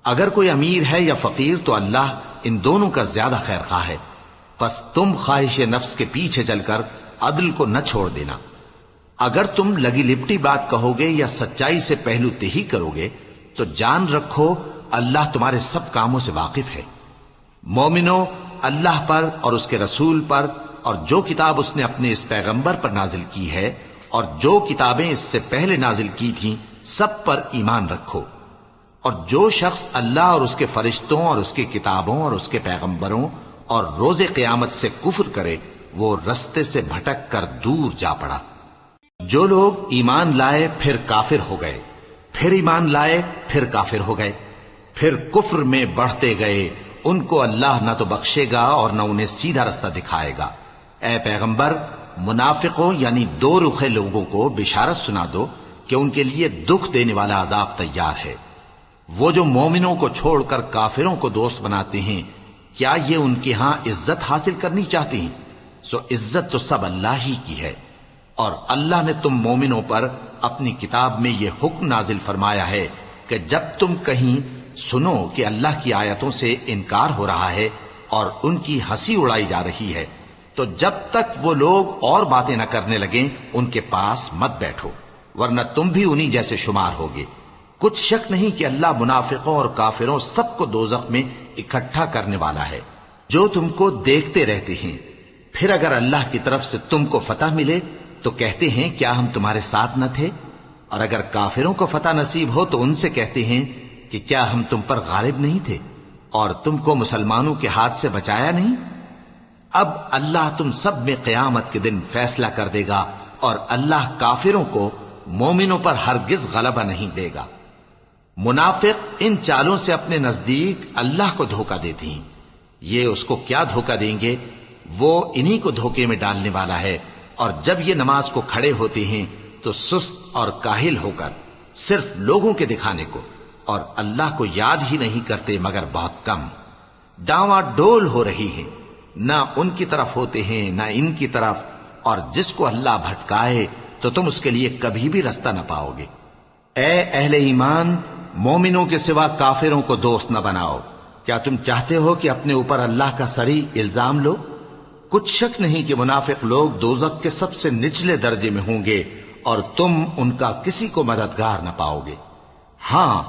اگر کوئی امیر ہے یا فقیر تو اللہ ان دونوں کا زیادہ خیر خواہ ہے۔ پس تم خواہش نفس کے پیچھے چل کر عدل کو نہ چھوڑ دینا. اگر تم لگی لپٹی بات کہو گے یا سچائی سے پہلو تہی کرو گے تو جان رکھو اللہ تمہارے سب کاموں سے واقف ہے. مومنو، اللہ پر اور اس کے رسول پر اور جو کتاب اس نے اپنے اس پیغمبر پر نازل کی ہے اور جو کتابیں اس سے پہلے نازل کی تھیں سب پر ایمان رکھو. اور جو شخص اللہ اور اس کے فرشتوں اور اس کی کتابوں اور اس کے پیغمبروں اور روز قیامت سے کفر کرے وہ رستے سے بھٹک کر دور جا پڑا. جو لوگ ایمان لائے پھر کافر ہو گئے، پھر ایمان لائے پھر کافر ہو گئے، پھر کفر میں بڑھتے گئے، ان کو اللہ نہ تو بخشے گا اور نہ انہیں سیدھا رستہ دکھائے گا. اے پیغمبر، منافقوں یعنی دو رخے لوگوں کو بشارت سنا دو کہ ان کے لیے دکھ دینے والا عذاب تیار ہے. وہ جو مومنوں کو چھوڑ کر کافروں کو دوست بناتے ہیں، کیا یہ ان کے ہاں عزت حاصل کرنی چاہتے ہیں؟ سو عزت تو سب اللہ ہی کی ہے. اور اللہ نے تم مومنوں پر اپنی کتاب میں یہ حکم نازل فرمایا ہے کہ جب تم کہیں سنو کہ اللہ کی آیتوں سے انکار ہو رہا ہے اور ان کی ہنسی اڑائی جا رہی ہے تو جب تک وہ لوگ اور باتیں نہ کرنے لگیں ان کے پاس مت بیٹھو، ورنہ تم بھی انہی جیسے شمار ہوگے. کچھ شک نہیں کہ اللہ منافقوں اور کافروں سب کو دوزخ میں اکٹھا کرنے والا ہے جو تم کو دیکھتے رہتے ہیں. پھر اگر اللہ کی طرف سے تم کو فتح ملے تو کہتے ہیں کیا ہم تمہارے ساتھ نہ تھے، اور اگر کافروں کو فتح نصیب ہو تو ان سے کہتے ہیں کہ کیا ہم تم پر غالب نہیں تھے اور تم کو مسلمانوں کے ہاتھ سے بچایا نہیں. اب اللہ تم سب میں قیامت کے دن فیصلہ کر دے گا اور اللہ کافروں کو مومنوں پر ہرگز غلبہ نہیں دے گا. منافق ان چالوں سے اپنے نزدیک اللہ کو دھوکہ دیتے ہیں. یہ اس کو کیا دھوکہ دیں گے؟ وہ انہی کو دھوکے میں ڈالنے والا ہے. اور جب یہ نماز کو کھڑے ہوتے ہیں تو سست اور کاہل ہو کر صرف لوگوں کے دکھانے کو اور اللہ کو یاد ہی نہیں کرتے مگر بہت کم. ڈاواں ڈول ہو رہی ہیں، نہ ان کی طرف ہوتے ہیں نہ ان کی طرف، اور جس کو اللہ بھٹکائے تو تم اس کے لیے کبھی بھی رستہ نہ پاؤ گے. اے اہل ایمان، مومنوں کے سوا کافروں کو دوست نہ بناؤ. کیا تم چاہتے ہو کہ اپنے اوپر اللہ کا صریح الزام لو؟ کچھ شک نہیں کہ منافق لوگ دوزخ کے سب سے نچلے درجے میں ہوں گے اور تم ان کا کسی کو مددگار نہ پاؤ گے. ہاں،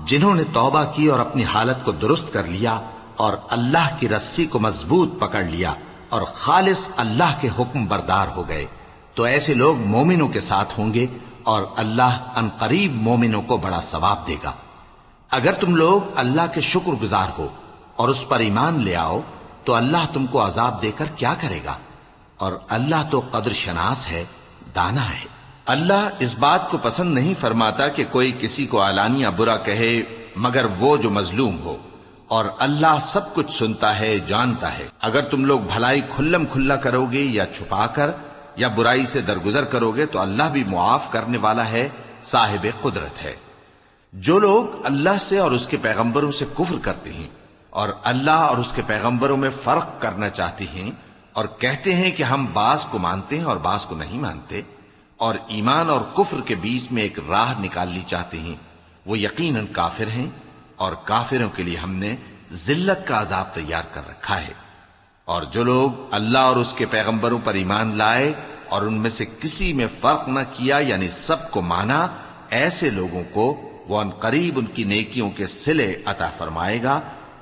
جنہوں نے توبہ کی اور اپنی حالت کو درست کر لیا اور اللہ کی رسی کو مضبوط پکڑ لیا اور خالص اللہ کے حکم بردار ہو گئے تو ایسے لوگ مومنوں کے ساتھ ہوں گے اور اللہ ان قریب مومنوں کو بڑا ثواب دے گا. اگر تم لوگ اللہ کے شکر گزار ہو اور اس پر ایمان لے آؤ تو اللہ تم کو عذاب دے کر کیا کرے گا، اور اللہ تو قدر شناس ہے، دانا ہے. اللہ اس بات کو پسند نہیں فرماتا کہ کوئی کسی کو علانیہ برا کہے مگر وہ جو مظلوم ہو، اور اللہ سب کچھ سنتا ہے، جانتا ہے. اگر تم لوگ بھلائی کھلم کھلا کرو گے یا چھپا کر یا برائی سے درگزر کرو گے تو اللہ بھی معاف کرنے والا ہے، صاحب قدرت ہے. جو لوگ اللہ سے اور اس کے پیغمبروں سے کفر کرتے ہیں اور اللہ اور اس کے پیغمبروں میں فرق کرنا چاہتے ہیں اور کہتے ہیں کہ ہم بعض کو مانتے ہیں اور بعض کو نہیں مانتے اور ایمان اور کفر کے بیچ میں ایک راہ نکالنی چاہتے ہیں، وہ یقیناً کافر ہیں اور کافروں کے لیے ہم نے ذلت کا عذاب تیار کر رکھا ہے. اور جو لوگ اللہ اور اس کے پیغمبروں پر ایمان لائے اور ان میں سے کسی میں فرق نہ کیا یعنی سب کو مانا، ایسے لوگوں کو وہ ان قریب ان کی نیکیوں کے صلے عطا فرمائے گا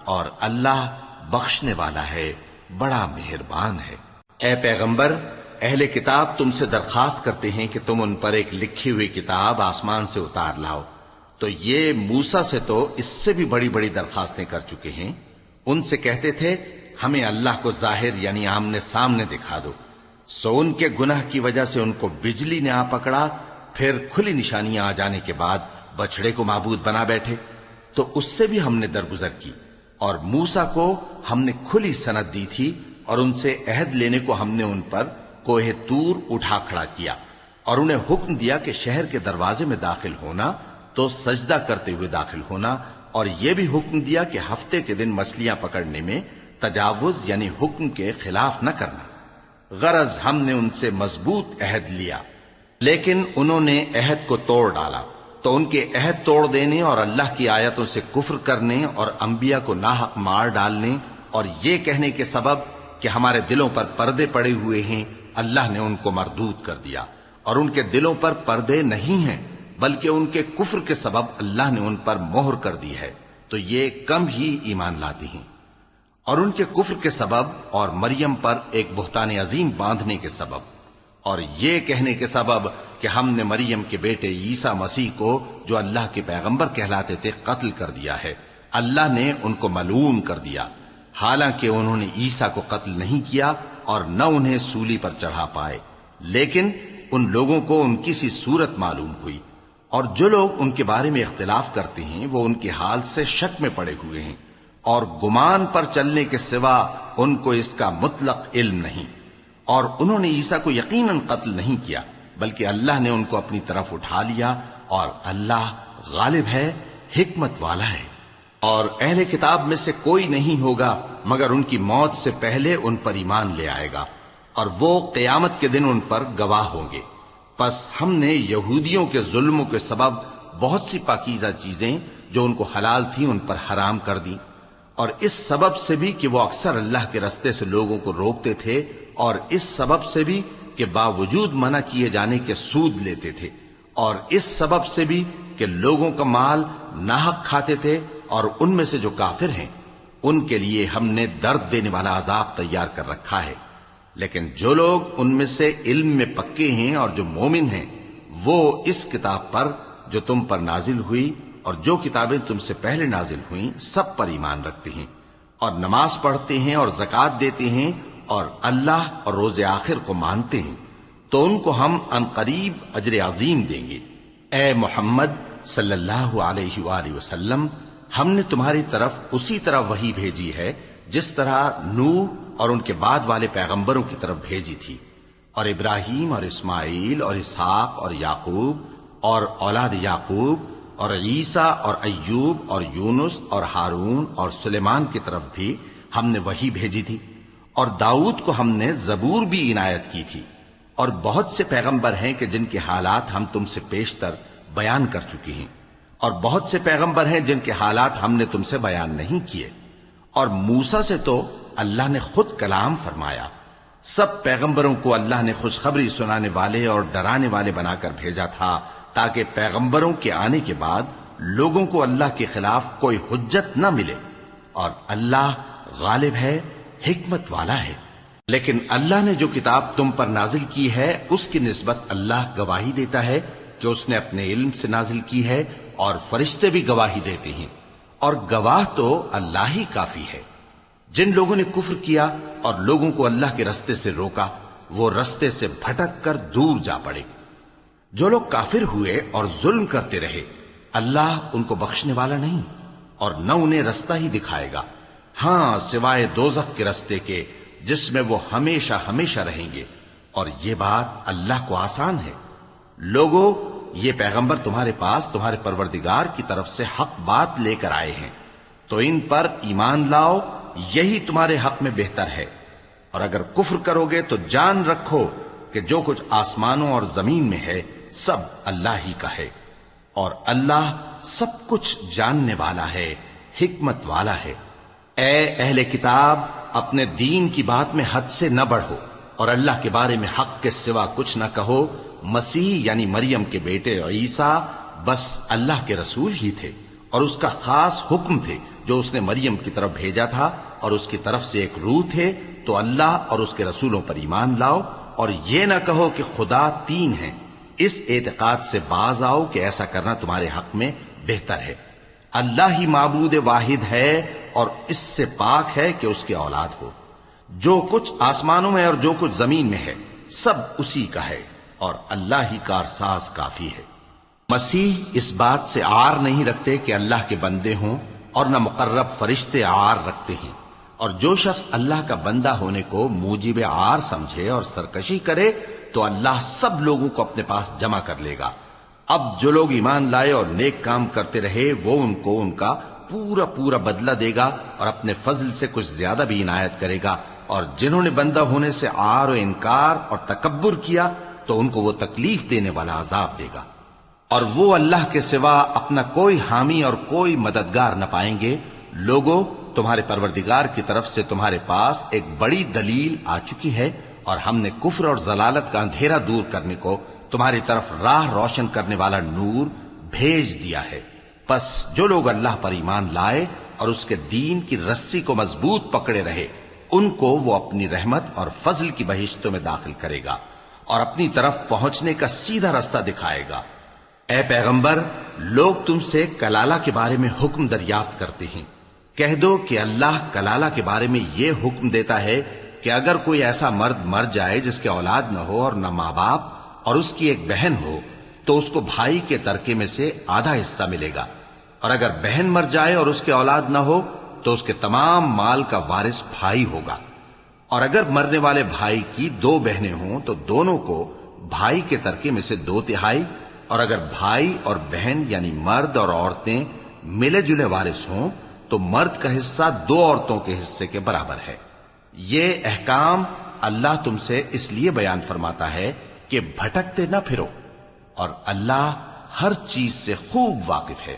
اور اللہ بخشنے والا ہے، بڑا مہربان ہے. اے پیغمبر، اہل کتاب تم سے درخواست کرتے ہیں کہ تم ان پر ایک لکھی ہوئی کتاب آسمان سے اتار لاؤ. تو یہ موسیٰ سے تو اس سے بھی بڑی بڑی درخواستیں کر چکے ہیں. ان سے کہتے تھے ہمیں اللہ کو ظاہر یعنی آمنے سامنے دکھا دو. سو ان کے گناہ کی وجہ سے ان کو بجلی نے آ پکڑا، پھر کھلی نشانیاں آ جانے کے بعد بچڑے کو معبود بنا بیٹھے. تو اس سے بھی ہم نے درگزر کی اور موسیٰ کو ہم نے کھلی سند دی تھی اور ان سے عہد لینے کو ہم نے ان پر کوہ طور اٹھا کھڑا کیا اور انہیں حکم دیا کہ شہر کے دروازے میں داخل ہونا تو سجدہ کرتے ہوئے داخل ہونا، اور یہ بھی حکم دیا کہ ہفتے کے دن مچھلیاں پکڑنے میں تجاوز یعنی حکم کے خلاف نہ کرنا. غرض ہم نے ان سے مضبوط عہد لیا، لیکن انہوں نے عہد کو توڑ ڈالا. تو ان کے عہد توڑ دینے اور اللہ کی آیتوں سے کفر کرنے اور انبیاء کو ناحق مار ڈالنے اور یہ کہنے کے سبب کہ ہمارے دلوں پر پردے پڑے ہوئے ہیں، اللہ نے ان کو مردود کر دیا، اور ان کے دلوں پر پردے نہیں ہیں بلکہ ان کے کفر کے سبب اللہ نے ان پر مہر کر دی ہے، تو یہ کم ہی ایمان لاتی ہیں۔ اور ان کے کفر کے سبب اور مریم پر ایک بہتان عظیم باندھنے کے سبب اور یہ کہنے کے سبب کہ ہم نے مریم کے بیٹے عیسیٰ مسیح کو جو اللہ کے پیغمبر کہلاتے تھے قتل کر دیا ہے، اللہ نے ان کو ملعون کر دیا، حالانکہ انہوں نے عیسیٰ کو قتل نہیں کیا اور نہ انہیں سولی پر چڑھا پائے، لیکن ان لوگوں کو ان کی سی صورت معلوم ہوئی، اور جو لوگ ان کے بارے میں اختلاف کرتے ہیں وہ ان کے حال سے شک میں پڑے ہوئے ہیں، اور گمان پر چلنے کے سوا ان کو اس کا مطلق علم نہیں، اور انہوں نے عیسیٰ کو یقیناً قتل نہیں کیا بلکہ اللہ نے ان کو اپنی طرف اٹھا لیا، اور اللہ غالب ہے، حکمت والا ہے۔ اور اہل کتاب میں سے کوئی نہیں ہوگا مگر ان کی موت سے پہلے ان پر ایمان لے آئے گا، اور وہ قیامت کے دن ان پر گواہ ہوں گے۔ پس ہم نے یہودیوں کے ظلموں کے سبب بہت سی پاکیزہ چیزیں جو ان کو حلال تھیں ان پر حرام کر دیں، اور اس سبب سے بھی کہ وہ اکثر اللہ کے رستے سے لوگوں کو روکتے تھے، اور اس سبب سے بھی کہ باوجود منع کیے جانے کے سود لیتے تھے، اور اس سبب سے بھی کہ لوگوں کا مال ناحق کھاتے تھے، اور ان میں سے جو کافر ہیں ان کے لیے ہم نے درد دینے والا عذاب تیار کر رکھا ہے۔ لیکن جو لوگ ان میں سے علم میں پکے ہیں اور جو مومن ہیں وہ اس کتاب پر جو تم پر نازل ہوئی اور جو کتابیں تم سے پہلے نازل ہوئیں سب پر ایمان رکھتے ہیں، اور نماز پڑھتے ہیں اور زکوٰۃ دیتے ہیں اور اللہ اور روز آخر کو مانتے ہیں، تو ان کو ہم عنقریب اجر عظیم دیں گے۔ اے محمد صلی اللہ علیہ وآلہ وسلم، ہم نے تمہاری طرف اسی طرح وحی بھیجی ہے جس طرح نوح اور ان کے بعد والے پیغمبروں کی طرف بھیجی تھی، اور ابراہیم اور اسماعیل اور اسحاق اور یعقوب اور اولاد یعقوب اور عیسیٰ اور ایوب اور یونس اور ہارون اور سلیمان کی طرف بھی ہم نے وحی بھیجی تھی، اور داؤد کو ہم نے زبور بھی عنایت کی تھی، اور بہت سے پیغمبر ہیں کہ جن کے حالات ہم تم سے پیشتر بیان کر چکے ہیں، اور بہت سے پیغمبر ہیں جن کے حالات ہم نے تم سے بیان نہیں کیے، اور موسیٰ سے تو اللہ نے خود کلام فرمایا۔ سب پیغمبروں کو اللہ نے خوشخبری سنانے والے اور ڈرانے والے بنا کر بھیجا تھا تاکہ پیغمبروں کے آنے کے بعد لوگوں کو اللہ کے خلاف کوئی حجت نہ ملے، اور اللہ غالب ہے، حکمت والا ہے۔ لیکن اللہ نے جو کتاب تم پر نازل کی ہے اس کی نسبت اللہ گواہی دیتا ہے کہ اس نے اپنے علم سے نازل کی ہے، اور فرشتے بھی گواہی دیتے ہیں، اور گواہ تو اللہ ہی کافی ہے۔ جن لوگوں نے کفر کیا اور لوگوں کو اللہ کے رستے سے روکا وہ رستے سے بھٹک کر دور جا پڑے۔ جو لوگ کافر ہوئے اور ظلم کرتے رہے اللہ ان کو بخشنے والا نہیں، اور نہ انہیں رستہ ہی دکھائے گا، ہاں سوائے دوزخ کے رستے کے جس میں وہ ہمیشہ ہمیشہ رہیں گے، اور یہ بات اللہ کو آسان ہے۔ لوگوں، یہ پیغمبر تمہارے پاس تمہارے پروردگار کی طرف سے حق بات لے کر آئے ہیں، تو ان پر ایمان لاؤ، یہی تمہارے حق میں بہتر ہے، اور اگر کفر کرو گے تو جان رکھو کہ جو کچھ آسمانوں اور زمین میں ہے سب اللہ ہی کا ہے، اور اللہ سب کچھ جاننے والا ہے، حکمت والا ہے۔ اے اہل کتاب، اپنے دین کی بات میں حد سے نہ بڑھو، اور اللہ کے بارے میں حق کے سوا کچھ نہ کہو۔ مسیح یعنی مریم کے بیٹے عیسیٰ بس اللہ کے رسول ہی تھے، اور اس کا خاص حکم تھے جو اس نے مریم کی طرف بھیجا تھا، اور اس کی طرف سے ایک روح تھے، تو اللہ اور اس کے رسولوں پر ایمان لاؤ، اور یہ نہ کہو کہ خدا تین ہیں، اس اعتقاد سے باز آؤ کہ ایسا کرنا تمہارے حق میں بہتر ہے۔ اللہ ہی معبود واحد ہے اور اس سے پاک ہے کہ اس کی اولاد ہو۔ جو کچھ آسمانوں میں اور جو کچھ زمین میں ہے سب اسی کا ہے، اور اللہ ہی کارساز کافی ہے۔ مسیح اس بات سے عار نہیں رکھتے کہ اللہ کے بندے ہوں، اور نہ مقرب فرشتے عار رکھتے ہیں، اور جو شخص اللہ کا بندہ ہونے کو موجب عار سمجھے اور سرکشی کرے تو اللہ سب لوگوں کو اپنے پاس جمع کر لے گا۔ اب جو لوگ ایمان لائے اور نیک کام کرتے رہے وہ ان کو ان کا پورا پورا بدلہ دے گا، اور اپنے فضل سے کچھ زیادہ بھی عنایت کرے گا، اور جنہوں نے بندہ ہونے سے عار و انکار اور تکبر کیا تو ان کو وہ تکلیف دینے والا عذاب دے گا، اور وہ اللہ کے سوا اپنا کوئی حامی اور کوئی مددگار نہ پائیں گے۔ لوگوں، تمہارے پروردگار کی طرف سے تمہارے پاس ایک بڑی دلیل آ چکی ہے، اور ہم نے کفر اور ضلالت کا اندھیرا دور کرنے کو تمہاری طرف راہ روشن کرنے والا نور بھیج دیا ہے۔ پس جو لوگ اللہ پر ایمان لائے اور اس کے دین کی رسی کو مضبوط پکڑے رہے، ان کو وہ اپنی رحمت اور فضل کی بہشتوں میں داخل کرے گا اور اپنی طرف پہنچنے کا سیدھا رستہ دکھائے گا۔ اے پیغمبر، لوگ تم سے کلالہ کے بارے میں حکم دریافت کرتے ہیں، کہہ دو کہ اللہ کلالہ کے بارے میں یہ حکم دیتا ہے کہ اگر کوئی ایسا مرد مر جائے جس کے اولاد نہ ہو اور نہ ماں باپ اور اس کی ایک بہن ہو تو اس کو بھائی کے ترکے میں سے آدھا حصہ ملے گا، اور اگر بہن مر جائے اور اس کے اولاد نہ ہو تو اس کے تمام مال کا وارث بھائی ہوگا، اور اگر مرنے والے بھائی کی 2 بہنیں ہوں تو دونوں کو بھائی کے ترکے میں سے 2/3، اور اگر بھائی اور بہن یعنی مرد اور عورتیں ملے جلے وارث ہوں تو مرد کا حصہ 2 عورتوں کے حصے کے برابر ہے۔ یہ احکام اللہ تم سے اس لیے بیان فرماتا ہے کہ بھٹکتے نہ پھرو، اور اللہ ہر چیز سے خوب واقف ہے۔